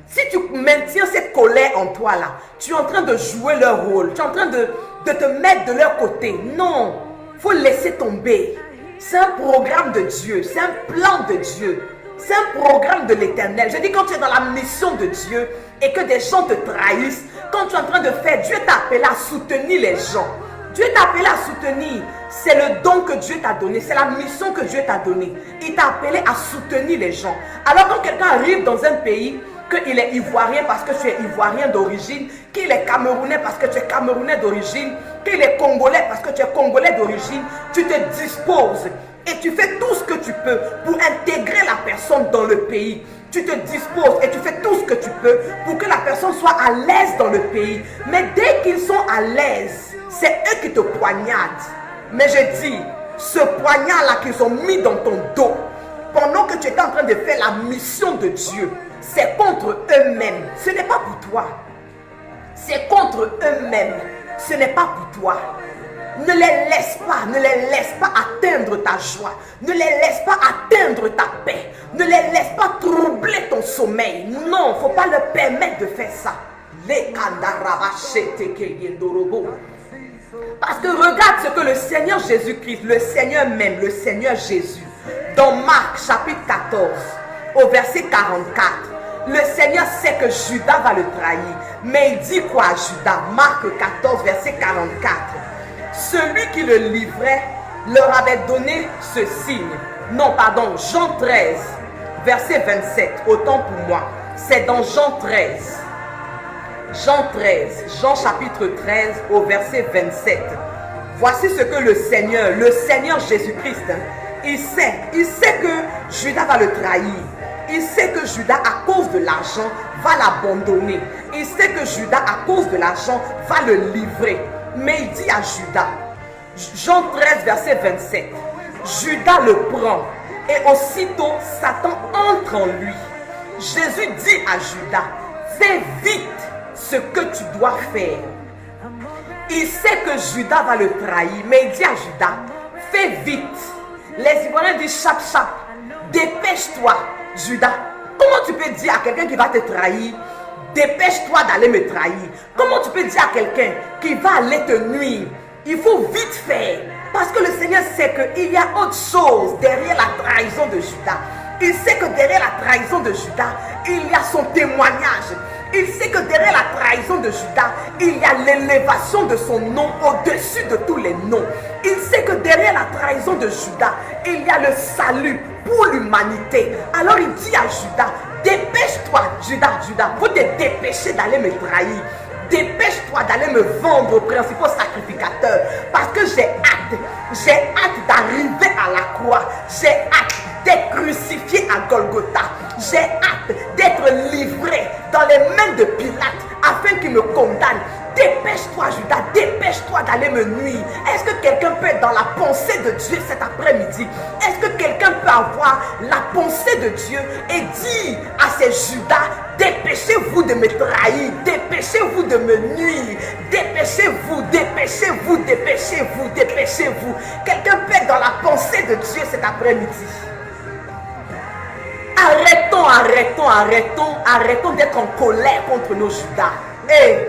Si tu maintiens cette colère en toi là, tu es en train de jouer leur rôle. Tu es en train de te mettre de leur côté. Non, il faut laisser tomber. C'est un programme de Dieu. C'est un plan de Dieu. C'est un programme de l'Éternel. Je dis, quand tu es dans la mission de Dieu et que des gens te trahissent, quand tu es en train de faire, Dieu t'a appelé à soutenir les gens. Dieu t'a appelé à soutenir. C'est le don que Dieu t'a donné. C'est la mission que Dieu t'a donnée. Il t'a appelé à soutenir les gens. Alors quand quelqu'un arrive dans un pays, qu'il est ivoirien parce que tu es ivoirien d'origine, qu'il est camerounais parce que tu es camerounais d'origine, qu'il est congolais parce que tu es congolais d'origine, tu te disposes et tu fais tout ce que tu peux pour intégrer la personne dans le pays. Tu te disposes et tu fais tout ce que tu peux pour que la personne soit à l'aise dans le pays. Mais dès qu'ils sont à l'aise, c'est eux qui te poignardent. Mais je dis, ce poignard-là qu'ils ont mis dans ton dos, pendant que tu étais en train de faire la mission de Dieu, c'est contre eux-mêmes. Ce n'est pas pour toi. C'est contre eux-mêmes. Ce n'est pas pour toi. Ne les laisse pas atteindre ta joie. Ne les laisse pas atteindre ta paix. Ne les laisse pas troubler ton sommeil. Non, il ne faut pas leur permettre de faire ça. Parce que regarde ce que le Seigneur Jésus-Christ, le Seigneur même, le Seigneur Jésus, dans Marc chapitre 14, au verset 44, le Seigneur sait que Judas va le trahir. Mais il dit quoi à Judas? Marc 14, verset 44. Celui qui le livrait leur avait donné ce signe. Non, pardon, Jean 13, verset 27. Autant pour moi. C'est dans Jean 13. Jean 13, Jean chapitre 13 au verset 27. Voici ce que le Seigneur Jésus-Christ, il sait que Judas va le trahir. Il sait que Judas, à cause de l'argent, va l'abandonner. Il sait que Judas, à cause de l'argent, va le livrer. Mais il dit à Judas, Jean 13, verset 27, Judas le prend et aussitôt Satan entre en lui. Jésus dit à Judas, fais vite ce que tu dois faire. Il sait que Judas va le trahir, mais il dit à Judas, fais vite. Les Ivoiriens disent chap chap, dépêche-toi. Judas, comment tu peux dire à quelqu'un qui va te trahir, dépêche-toi d'aller me trahir? Comment tu peux dire à quelqu'un qui va aller te nuire, il faut vite faire? Parce que le Seigneur sait qu'il y a autre chose derrière la trahison de Judas. Il sait que derrière la trahison de Judas, il y a son témoignage. Il sait que derrière la trahison de Judas, il y a l'élévation de son nom au-dessus de tous les noms. Il sait que derrière la trahison de Judas, il y a le salut pour l'humanité. Alors il dit à Judas, dépêche-toi, Judas, vous te dépêchez d'aller me trahir. Dépêche-toi d'aller me vendre aux principaux sacrificateurs. Parce que j'ai hâte d'arriver à la croix. J'ai hâte d'être crucifié à Golgotha. J'ai hâte d'être livré dans les mains de Pilate afin qu'il me condamne. Dépêche-toi, Judas, dépêche-toi d'aller me nuire. Est-ce que quelqu'un peut être dans la pensée de Dieu cet après-midi? Est-ce que quelqu'un peut avoir la pensée de Dieu et dire à ces Judas, dépêchez-vous de me trahir, dépêchez-vous de me nuire, dépêchez-vous, dépêchez-vous, dépêchez-vous, dépêchez-vous. Quelqu'un peut être dans la pensée de Dieu cet après-midi. Arrêtons d'être en colère contre nos Judas. Et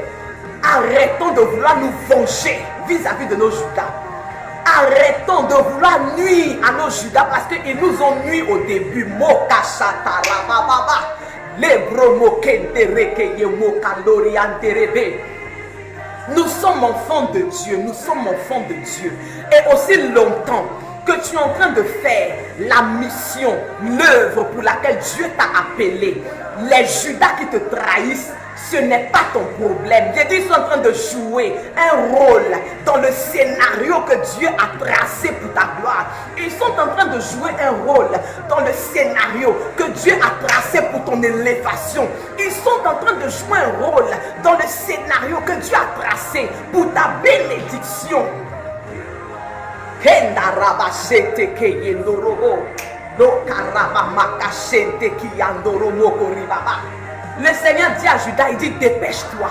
arrêtons de vouloir nous venger vis-à-vis de nos Judas. Arrêtons de vouloir nuire à nos Judas parce qu'ils nous ont nui au début. Nous sommes enfants de Dieu, nous sommes enfants de Dieu. Et aussi longtemps que tu es en train de faire la mission, l'œuvre pour laquelle Dieu t'a appelé, les Judas qui te trahissent, ce n'est pas ton problème. Ils sont en train de jouer un rôle dans le scénario que Dieu a tracé pour ta gloire. Ils sont en train de jouer un rôle dans le scénario que Dieu a tracé pour ton élévation. Ils sont en train de jouer un rôle dans le scénario que Dieu a tracé pour ta bénédiction. Le Seigneur dit à Judas, il dit dépêche-toi.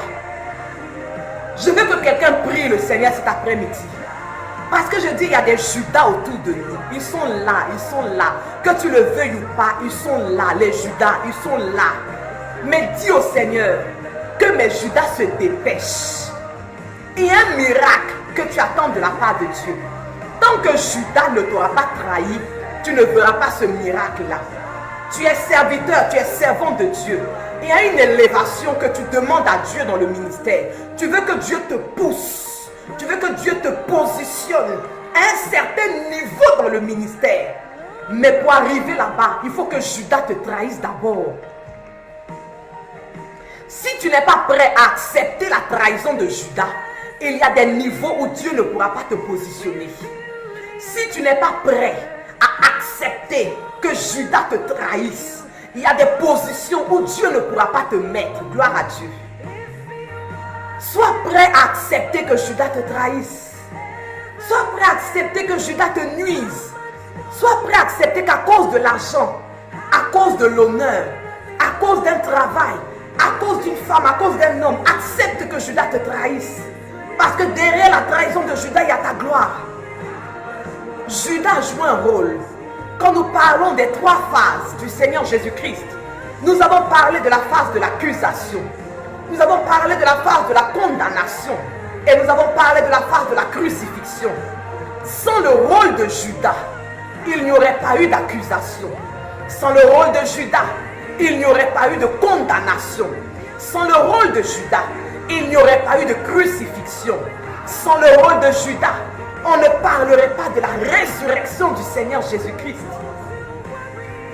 Je veux que quelqu'un prie le Seigneur cet après-midi. Parce que je dis, il y a des Judas autour de nous. Ils sont là. Que tu le veuilles ou pas, ils sont là. Les Judas, ils sont là. Mais dis au Seigneur que mes Judas se dépêchent. Il y a un miracle que tu attends de la part de Dieu. Tant que Judas ne t'aura pas trahi, tu ne verras pas ce miracle-là. Tu es serviteur, tu es servant de Dieu. Il y a une élévation que tu demandes à Dieu dans le ministère. Tu veux que Dieu te pousse. Tu veux que Dieu te positionne à un certain niveau dans le ministère. Mais pour arriver là-bas, il faut que Judas te trahisse d'abord. Si tu n'es pas prêt à accepter la trahison de Judas, il y a des niveaux où Dieu ne pourra pas te positionner. Si tu n'es pas prêt à accepter que Judas te trahisse, il y a des positions où Dieu ne pourra pas te mettre. Gloire à Dieu. Sois prêt à accepter que Judas te trahisse. Sois prêt à accepter que Judas te nuise. Sois prêt à accepter qu'à cause de l'argent, à cause de l'honneur, à cause d'un travail, à cause d'une femme, à cause d'un homme, accepte que Judas te trahisse. Parce que derrière la trahison de Judas, il y a ta gloire. Judas joue un rôle. Quand nous parlons des trois phases du Seigneur Jésus-Christ, nous avons parlé de la phase de l'accusation. Nous avons parlé de la phase de la condamnation. Et nous avons parlé de la phase de la crucifixion. Sans le rôle de Judas, il n'y aurait pas eu d'accusation. Sans le rôle de Judas, il n'y aurait pas eu de condamnation. Sans le rôle de Judas, il n'y aurait pas eu de crucifixion. Sans le rôle de Judas, on ne parlerait pas de la résurrection du Seigneur Jésus-Christ.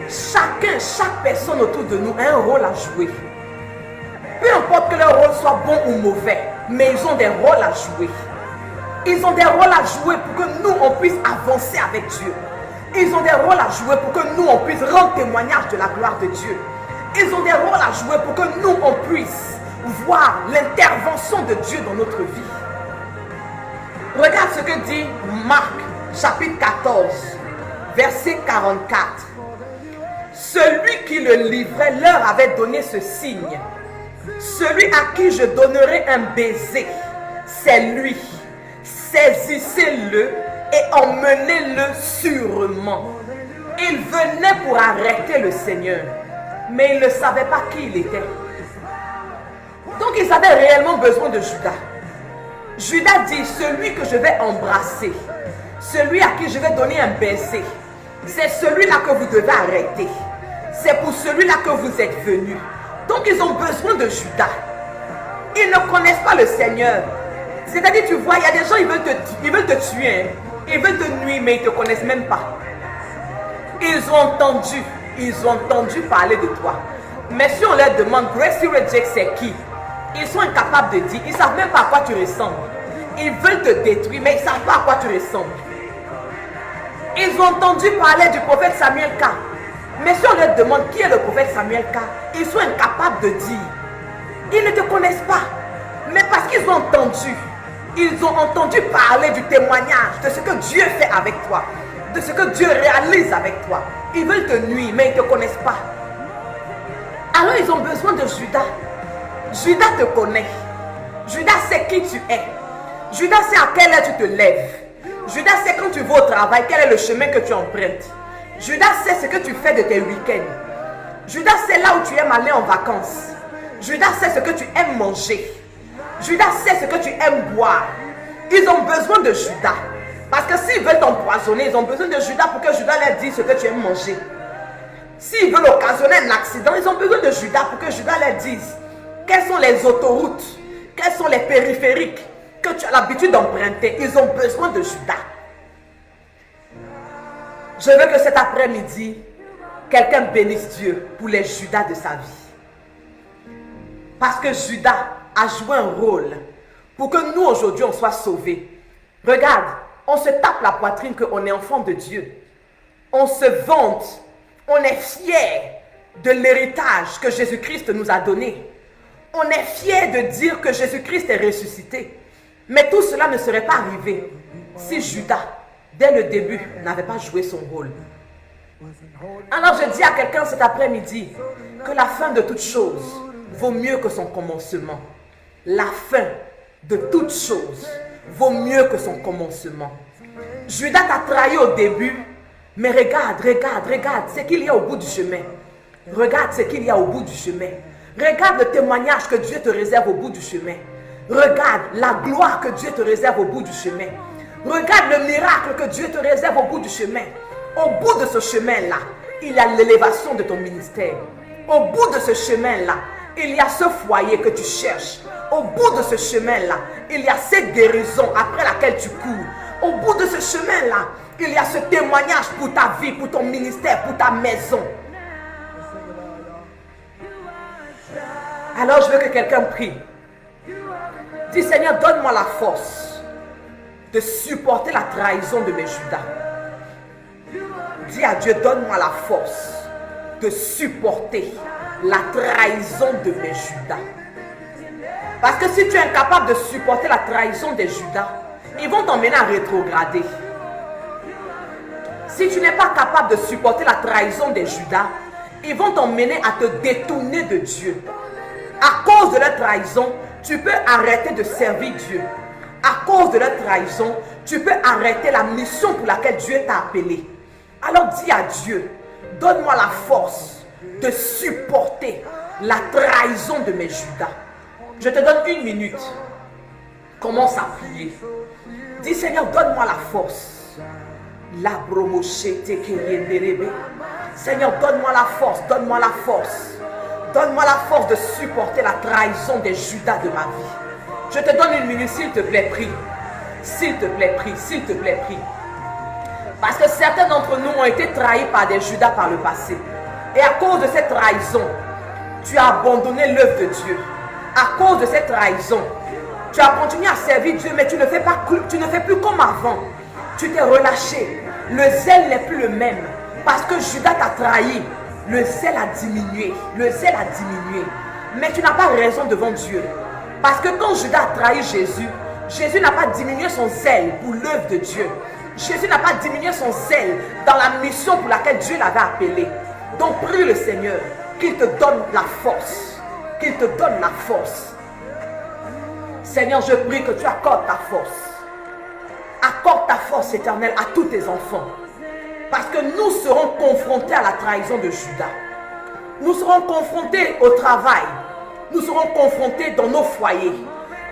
Chaque personne autour de nous a un rôle à jouer. Peu importe que leur rôle soit bon ou mauvais, mais ils ont des rôles à jouer. Ils ont des rôles à jouer pour que nous, on puisse avancer avec Dieu. Ils ont des rôles à jouer pour que nous, on puisse rendre témoignage de la gloire de Dieu. Ils ont des rôles à jouer pour que nous, on puisse voir l'intervention de Dieu dans notre vie. Regarde ce que dit Marc, chapitre 14, verset 44. Celui qui le livrait leur avait donné ce signe. Celui à qui je donnerai un baiser, c'est lui. Saisissez-le et emmenez-le sûrement. Il venait pour arrêter le Seigneur, mais il ne savait pas qui il était. Donc ils avaient réellement besoin de Judas. Judas dit, celui que je vais embrasser, celui à qui je vais donner un baiser, c'est celui-là que vous devez arrêter. C'est pour celui-là que vous êtes venus. Donc ils ont besoin de Judas. Ils ne connaissent pas le Seigneur. C'est-à-dire, tu vois, il y a des gens, ils veulent te tuer. Hein. Ils veulent te nuire, mais ils ne te connaissent même pas. Ils ont entendu parler de toi. Mais si on leur demande, Gracie Reject, c'est qui? Ils sont incapables de dire. Ils ne savent même pas à quoi tu ressembles. Ils veulent te détruire, mais ils ne savent pas à quoi tu ressembles. Ils ont entendu parler du prophète Samuel K. Mais si on leur demande qui est le prophète Samuel K, ils sont incapables de dire. Ils ne te connaissent pas. Mais parce qu'ils ont entendu parler du témoignage, de ce que Dieu fait avec toi, de ce que Dieu réalise avec toi. Ils veulent te nuire, mais ils ne te connaissent pas. Alors ils ont besoin de Judas. Judas te connaît. Judas sait qui tu es. Judas sait à quelle heure tu te lèves. Judas sait quand tu vas au travail, quel est le chemin que tu empruntes. Judas sait ce que tu fais de tes week-ends. Judas sait là où tu aimes aller en vacances. Judas sait ce que tu aimes manger. Judas sait ce que tu aimes boire. Ils ont besoin de Judas. Parce que s'ils veulent t'empoisonner, ils ont besoin de Judas pour que Judas leur dise ce que tu aimes manger. S'ils veulent occasionner un accident, ils ont besoin de Judas pour que Judas leur dise quelles sont les autoroutes, quels sont les périphériques que tu as l'habitude d'emprunter. Ils ont besoin de Judas. Je veux que cet après-midi, quelqu'un bénisse Dieu pour les Judas de sa vie. Parce que Judas a joué un rôle pour que nous aujourd'hui on soit sauvés. Regarde, on se tape la poitrine qu'on est enfant de Dieu. On se vante, on est fier de l'héritage que Jésus-Christ nous a donné. On est fier de dire que Jésus-Christ est ressuscité. Mais tout cela ne serait pas arrivé si Judas, dès le début, n'avait pas joué son rôle. Alors je dis à quelqu'un cet après-midi que la fin de toute chose vaut mieux que son commencement. La fin de toute chose vaut mieux que son commencement. Judas t'a trahi au début, mais regarde ce qu'il y a au bout du chemin. Regarde ce qu'il y a au bout du chemin. Regarde le témoignage que Dieu te réserve au bout du chemin. Regarde la gloire que Dieu te réserve au bout du chemin. Regarde le miracle que Dieu te réserve au bout du chemin. Au bout de ce chemin-là, il y a l'élévation de ton ministère. Au bout de ce chemin-là, il y a ce foyer que tu cherches. Au bout de ce chemin-là, il y a cette guérison après laquelle tu cours. Au bout de ce chemin-là, il y a ce témoignage pour ta vie, pour ton ministère, pour ta maison. Alors je veux que quelqu'un prie. Dis Seigneur, donne-moi la force de supporter la trahison de mes Judas. Dis à Dieu, donne-moi la force de supporter la trahison de mes Judas. Parce que si tu es incapable de supporter la trahison des Judas, ils vont t'emmener à rétrograder. Si tu n'es pas capable de supporter la trahison des Judas, ils vont t'emmener à te détourner de Dieu. À cause de leur trahison, tu peux arrêter de servir Dieu. À cause de leur trahison, tu peux arrêter la mission pour laquelle Dieu t'a appelé. Alors dis à Dieu, donne-moi la force de supporter la trahison de mes Judas. Je te donne 1 minute. Commence à prier. Dis Seigneur, donne-moi la force. La bromochete keyenderebe. Seigneur, donne-moi la force, donne-moi la force. Donne-moi la force de supporter la trahison des Judas de ma vie. Je te donne 1 minute, s'il te plaît, prie. S'il te plaît, prie, s'il te plaît, prie. Parce que certains d'entre nous ont été trahis par des Judas par le passé. Et à cause de cette trahison, tu as abandonné l'œuvre de Dieu. À cause de cette trahison, tu as continué à servir Dieu, mais tu ne fais plus comme avant. Tu t'es relâché. Le zèle n'est plus le même. Parce que Judas t'a trahi. Le zèle a diminué. Le zèle a diminué. Mais tu n'as pas raison devant Dieu. Parce que quand Judas a trahi Jésus, Jésus n'a pas diminué son zèle pour l'œuvre de Dieu. Jésus n'a pas diminué son zèle dans la mission pour laquelle Dieu l'avait appelé. Donc prie le Seigneur qu'il te donne la force. Qu'il te donne la force. Seigneur, je prie que tu accordes ta force. Accorde ta force éternelle à tous tes enfants. Parce que nous serons confrontés à la trahison de Judas. Nous serons confrontés au travail. Nous serons confrontés dans nos foyers.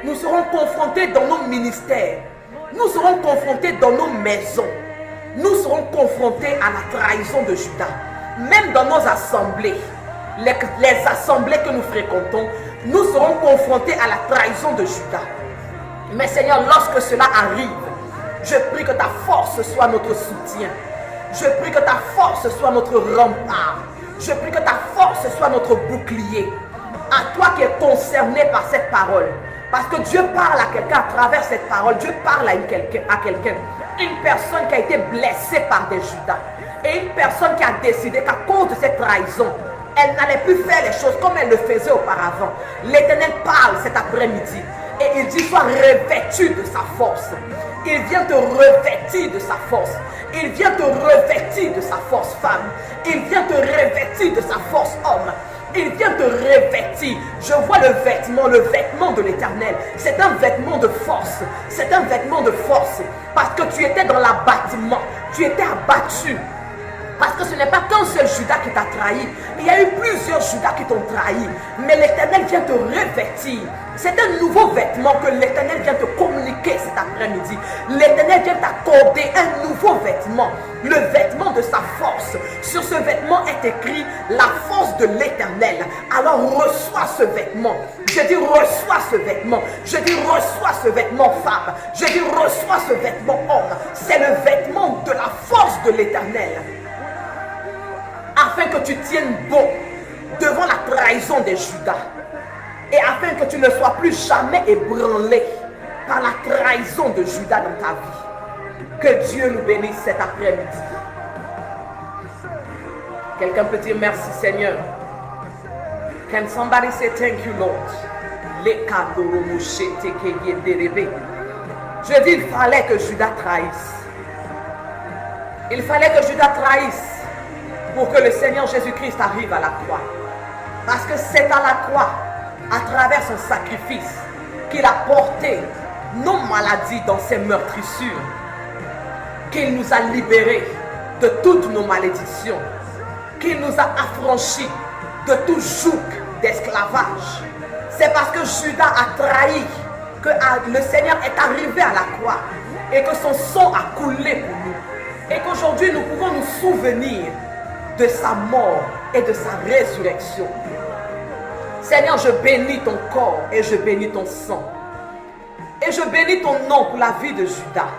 Nous serons confrontés dans nos ministères. Nous serons confrontés dans nos maisons. Nous serons confrontés à la trahison de Judas. Même dans nos assemblées. les assemblées que nous fréquentons, nous serons confrontés à la trahison de Judas. Mais Seigneur, lorsque cela arrive, je prie que ta force soit notre soutien. Je prie que ta force soit notre rempart. Je prie que ta force soit notre bouclier. À toi qui es concerné par cette parole. Parce que Dieu parle à quelqu'un à travers cette parole. Dieu parle à quelqu'un. Une personne qui a été blessée par des Judas. Et une personne qui a décidé qu'à cause de cette trahison, elle n'allait plus faire les choses comme elle le faisait auparavant. L'Éternel parle cet après-midi. Et il dit, sois revêtu de sa force. Il vient te revêtir de sa force. Il vient te revêtir de sa force, femme. Il vient te revêtir de sa force, homme. Il vient te revêtir. Je vois le vêtement de l'Éternel. C'est un vêtement de force. C'est un vêtement de force. Parce que tu étais dans l'abattement. Tu étais abattu. Parce que ce n'est pas qu'un seul Judas qui t'a trahi. Il y a eu plusieurs Judas qui t'ont trahi. Mais l'Éternel vient te revêtir. C'est un nouveau vêtement que l'Éternel vient te communiquer cet après-midi. L'Éternel vient t'accorder un nouveau vêtement. Le vêtement de sa force. Sur ce vêtement est écrit la force de l'Éternel. Alors reçois ce vêtement. Je dis reçois ce vêtement. Je dis reçois ce vêtement femme. Je dis reçois ce vêtement homme. C'est le vêtement de la force de l'Éternel. Afin que tu tiennes bon devant la trahison des Judas. Et afin que tu ne sois plus jamais ébranlé par la trahison de Judas dans ta vie. Que Dieu nous bénisse cet après-midi. Quelqu'un peut dire merci Seigneur. Can somebody say thank you Lord? Je dis il fallait que Judas trahisse. Il fallait que Judas trahisse pour que le Seigneur Jésus-Christ arrive à la croix. Parce que c'est à la croix, à travers son sacrifice, qu'il a porté nos maladies dans ses meurtrissures, qu'il nous a libérés de toutes nos malédictions, qu'il nous a affranchis de tout joug d'esclavage. C'est parce que Judas a trahi que le Seigneur est arrivé à la croix et que son sang a coulé pour nous. Et qu'aujourd'hui nous pouvons nous souvenir de sa mort et de sa résurrection. Seigneur, je bénis ton corps et je bénis ton sang. Et je bénis ton nom pour la vie de Judas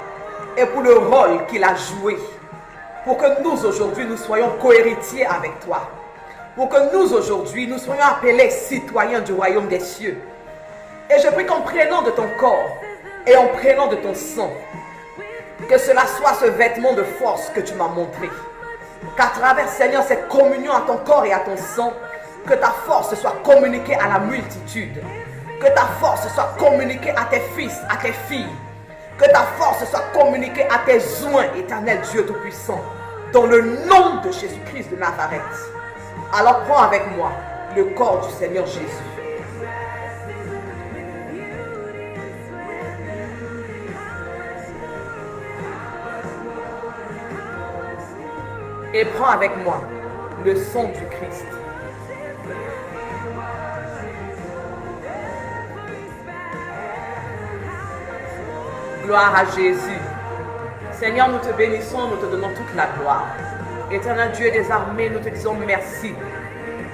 et pour le rôle qu'il a joué. Pour que nous aujourd'hui, nous soyons cohéritiers avec toi. Pour que nous aujourd'hui, nous soyons appelés citoyens du royaume des cieux. Et je prie qu'en prenant de ton corps et en prenant de ton sang, que cela soit ce vêtement de force que tu m'as montré. Qu'à travers, Seigneur, cette communion à ton corps et à ton sang, que ta force soit communiquée à la multitude. Que ta force soit communiquée à tes fils, à tes filles. Que ta force soit communiquée à tes oints, éternel Dieu Tout-Puissant. Dans le nom de Jésus-Christ de Nazareth. Alors prends avec moi le corps du Seigneur Jésus. Et prends avec moi le sang du Christ. Gloire à Jésus. Seigneur, nous te bénissons, nous te donnons toute la gloire. Éternel Dieu des armées, nous te disons merci.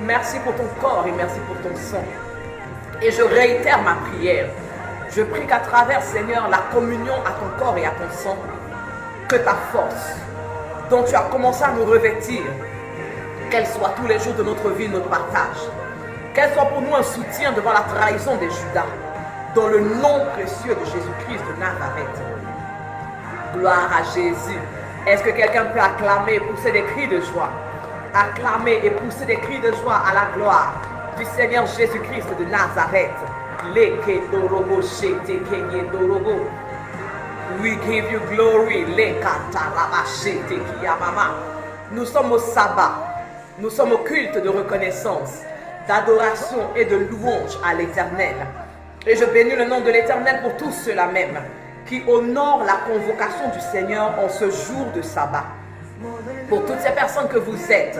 Merci pour ton corps et merci pour ton sang. Et je réitère ma prière. Je prie qu'à travers, Seigneur, la communion à ton corps et à ton sang, que ta force, dont tu as commencé à nous revêtir, qu'elle soit tous les jours de notre vie, notre partage. Qu'elle soit pour nous un soutien devant la trahison des Judas. Dans le nom précieux de Jésus-Christ de Nazareth. Gloire à Jésus. Est-ce que quelqu'un peut acclamer, pousser des cris de joie? Acclamer et pousser des cris de joie à la gloire du Seigneur Jésus-Christ de Nazareth. We give you glory. Nous sommes au sabbat. Nous sommes au culte de reconnaissance, d'adoration et de louange à l'Éternel. Et je bénis le nom de l'Éternel pour tous ceux-là même qui honorent la convocation du Seigneur en ce jour de sabbat. Pour toutes ces personnes que vous êtes,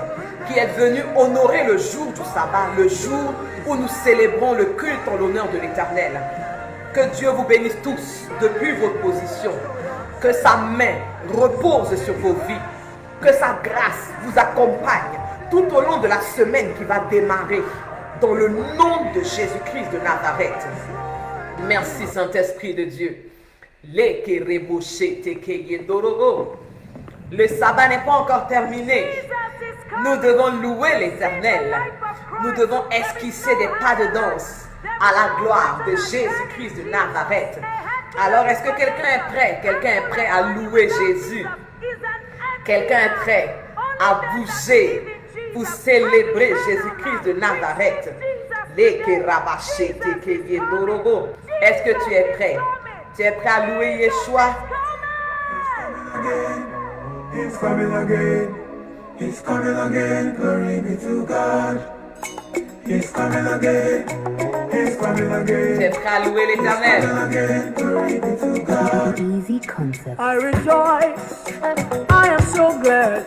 qui êtes venus honorer le jour du sabbat, le jour où nous célébrons le culte en l'honneur de l'Éternel. Que Dieu vous bénisse tous depuis votre position. Que sa main repose sur vos vies. Que sa grâce vous accompagne tout au long de la semaine qui va démarrer, dans le nom de Jésus-Christ de Nazareth. Merci Saint-Esprit de Dieu. Le sabbat n'est pas encore terminé. Nous devons louer l'Éternel. Nous devons esquisser des pas de danse à la gloire de Jésus-Christ de Nazareth. Alors, est-ce que quelqu'un est prêt? Quelqu'un est prêt à louer Jésus? Quelqu'un est prêt à bouger pour célébrer Jésus-Christ de Nazareth? Est-ce que tu es prêt? Tu es prêt à louer Yeshua? He's coming again. He's coming again. Glory be to God. He's coming again. He's coming again. Tu es prêt à louer l'Éternel? Glory be to God. Easy concept. I rejoice, I am so glad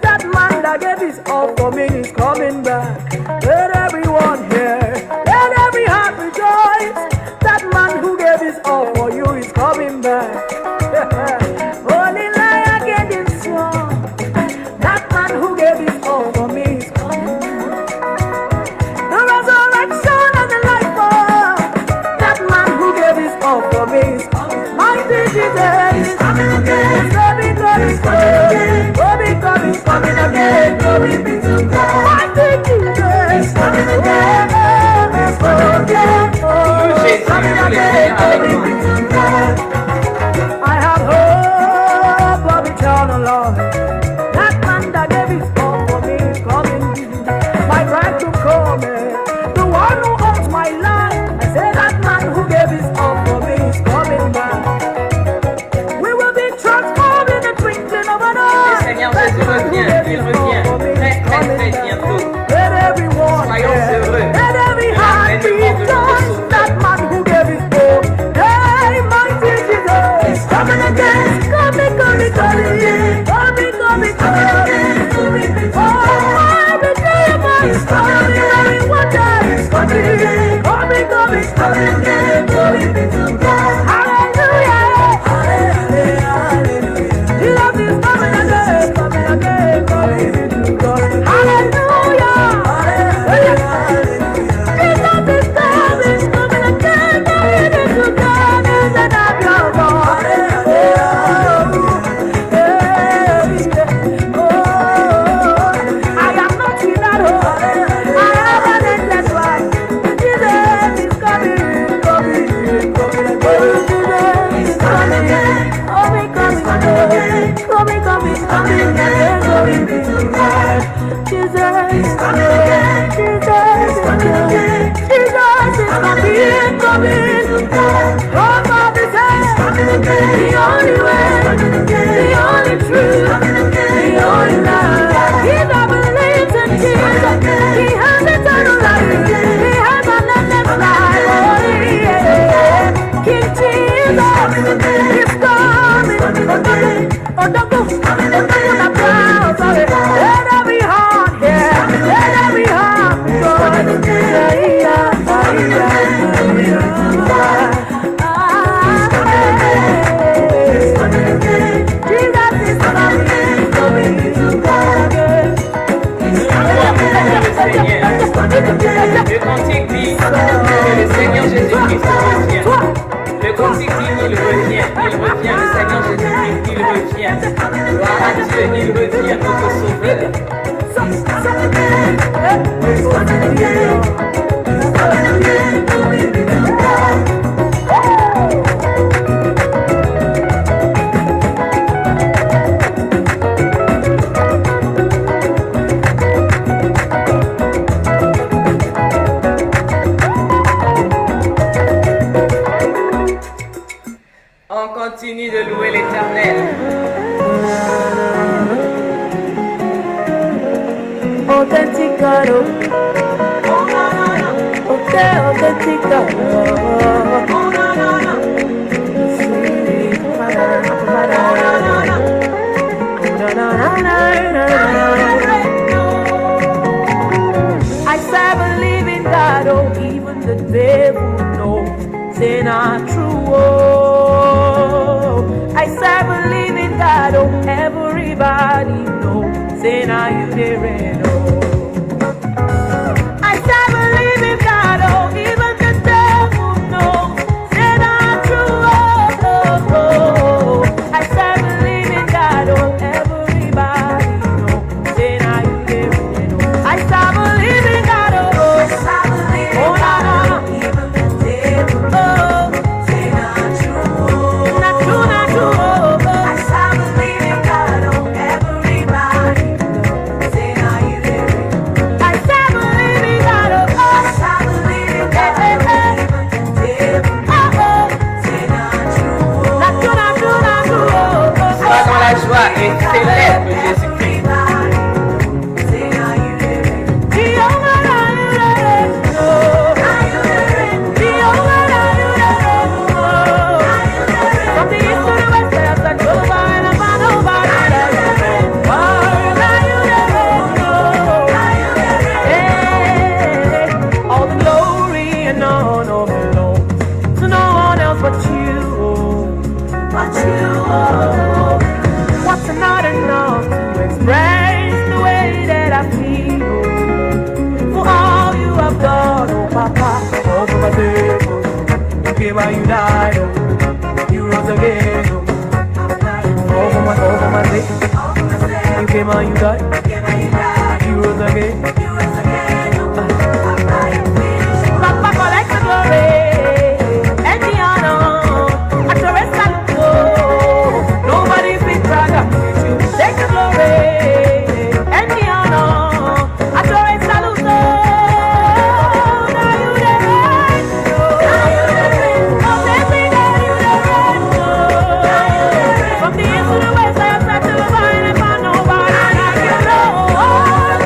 that man that gave his all for me is coming back. Let everyone hear, let every heart rejoice. That man who gave his all for you is coming back. Only lion gave his song. That man who gave his all for me is coming back. The resurrection and the life of that man who gave his all for me is coming. Mighty Jesus is coming again. Coming, coming, coming, coming, coming, coming again. Glory be to God. Mighty Jesus is coming again. He's coming again. He's coming again. Glory be to God. I have hope of eternal life. That man that gave his all for me is coming. My bride to come, the one who owns my life. I say that man who gave his all for me is coming back. We will be transformed in the twinkling of an eye. Seigneur Jésus revient, il revient très très très bientôt. Let everyone Soyons heureux. let every heart rejoice. That man who gave his all. Hey, mighty Jesus is coming again. Coming, coming, coming, coming, coming, coming. Oh, every day of my story, every wonder is coming, coming, coming, coming again. Glory be to God. Hallelujah, hallelujah, hallelujah. Jesus is coming again, coming again. Glory be to God. Hallelujah, hallelujah, hallelujah. Jesus is coming, coming again. Glory be to God. Is an abnormal. I am not without hope. I have an endless life. Jesus is coming, coming, coming again. Jesus is coming again. Coming, coming, coming, coming, coming, coming again. Glory be to God. Jesus is coming again. Jesus is coming again. Jesus is coming, coming. Oh, Father says, the only way, the only truth, the only life. He that believes in Jesus, he has eternal life. He has an endless life. Oh, yeah. King Jesus is coming again. Let every heart hear, let every heart rejoice. Le cantique dit que le Seigneur Jésus-Christ revient. Le cantique dit qu'il revient, le Seigneur Jésus-Christ, il revient. Gloire à Dieu, il revient, notre Sauveur. On continue de louer l'Éternel. Authentic God, okay, authentic God. I serve a living God, oh, even the devil knows they're not true. Oh, I serve a living God, oh, everybody knows they're not you, they're what you are. What's not enough to express the way that I feel for all you have done, oh Papa. Oh, for my sake, oh, you came and you died, oh, you rose again, oh. Oh, for my sake, you came and you died, you rose again. Papa, collect the glory and the honor. At the rest of the world, nobody fit brother. You take the glory and the honor. At the rest of the world, now you the reign. Oh, every day you the reign. From the east to the west, I have set to the vine and found nobody like you, Lord.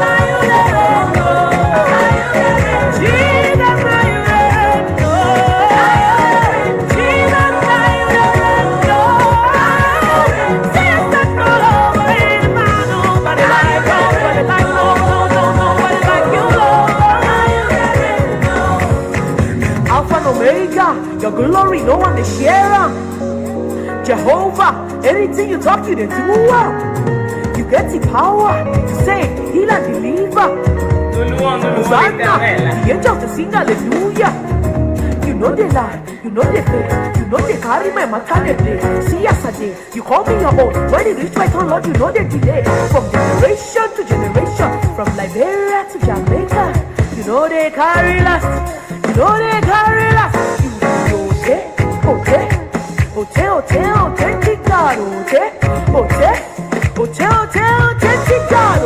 Now you the reign. Jesus, now you the reign. Jesus, now you the reign. Say it's not all over and found nobody like you, nobody like nobody like you, Lord. Alpha and Omega, your glory, no one to share. Jehovah, anything you talk, you do well. You get the power to save, heal and deliver. Nous louons Hosanna, l'Éternel. the angels to sing hallelujah. You know they lie, you know they play, you know they carry my matter they play. See yesterday, you call me your own. When it reach my turn, Lord, you know they delay. From generation to generation, from Liberia to Jamaica, you know they carry last, you know they carry last. Authentic God, authentic God, authentic God,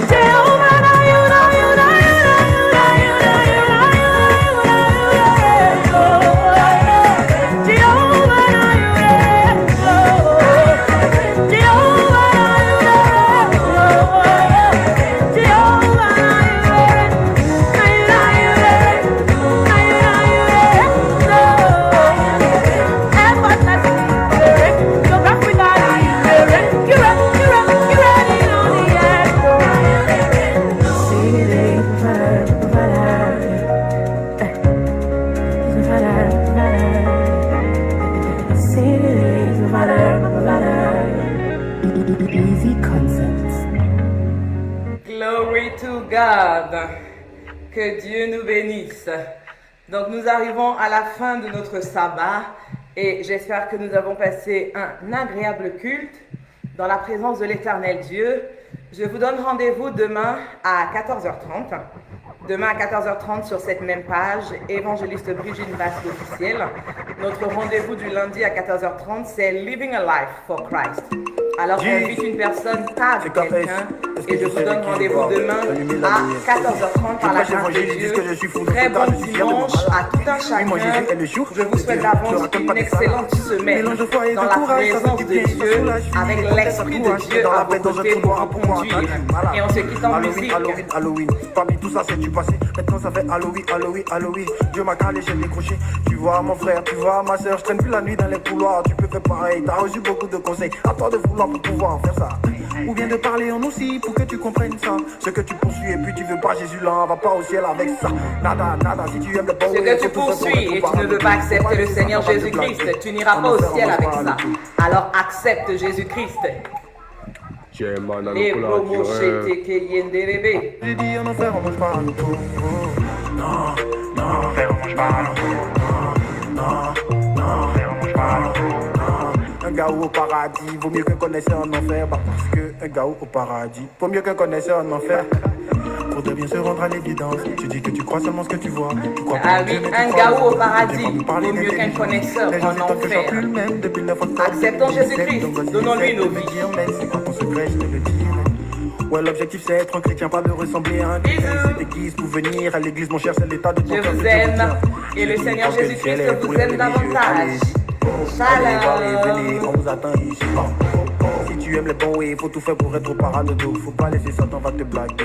Jehovah, now you, now you, now you, now you, now you, now you, now you, Jehovah, now you, Jehovah, now you, Jehovah, Easy concepts. Glory to God. Que Dieu nous bénisse. Donc nous arrivons à la fin de notre sabbat et j'espère que nous avons passé un agréable culte dans la présence de l'Éternel Dieu. Je vous donne rendez-vous demain à 14h30. Demain à 14h30 sur cette même page, évangéliste Brigitte Basse officielle. Notre rendez-vous du lundi à 14h30, c'est Living a Life for Christ. Alors invite une personne, tag quelqu'un, et je vous donne rendez-vous demain à 14h30 par la grâce de Dieu. Très bon dimanche à tout un chacun. Je vous souhaite d'avance une excellente semaine dans la présence de Dieu, avec l'Esprit de Dieu à vos côtés pour vous conduire. Et on se quitte en musique. Halloween, parmi tout ça c'est du passé. Maintenant ça fait Halloween. Dieu m'a calé, j'ai décroché. Tu vois mon frère, tu vois ma soeur, je traîne plus la nuit dans les couloirs. Tu peux faire pareil, t'as reçu beaucoup de conseils. À toi de vouloir pour pouvoir faire ça. Ou bien de parler en aussi pour que tu comprennes ça. Ce que tu poursuis et puis tu veux pas Jésus là, va pas au ciel avec ça. Nada, si tu aimes le bon. Ce que tu poursuis et tu ne veux pas accepter le Seigneur Jésus-Christ, tu n'iras pas au ciel avec ça. Alors accepte Jésus-Christ. Les promos chez Yenderebe. J'ai dit en enfer on mange pas à nouveau. Non, en enfer on mange pas à nouveau. Non, en enfer on mange pas à nouveau. Un gars au paradis, vaut mieux qu'un connaisseur en enfer. Bah parce que un gars au paradis, vaut mieux qu'un connaisseur en enfer. Faudrait bien se rendre à l'évidence. Tu dis que tu crois seulement ce que tu vois. Tu crois Ah oui, un gars au paradis, vaut mieux qu'un connaisseur en enfer. Acceptons Jésus-Christ, donnons-lui nos vies. C'est pas ton secret, je te le dis. Ouais, l'objectif c'est être un chrétien, pas de ressembler à un chrétien. C'est l'église pour venir à l'église, mon cher, c'est l'état de ton cœur. Je vous aime et le Seigneur Jésus-Christ vous aime davantage. Allez, on vous attend ici. Si tu aimes les bons, il faut tout faire pour être au paradis. Faut pas laisser Satan va te blaguer.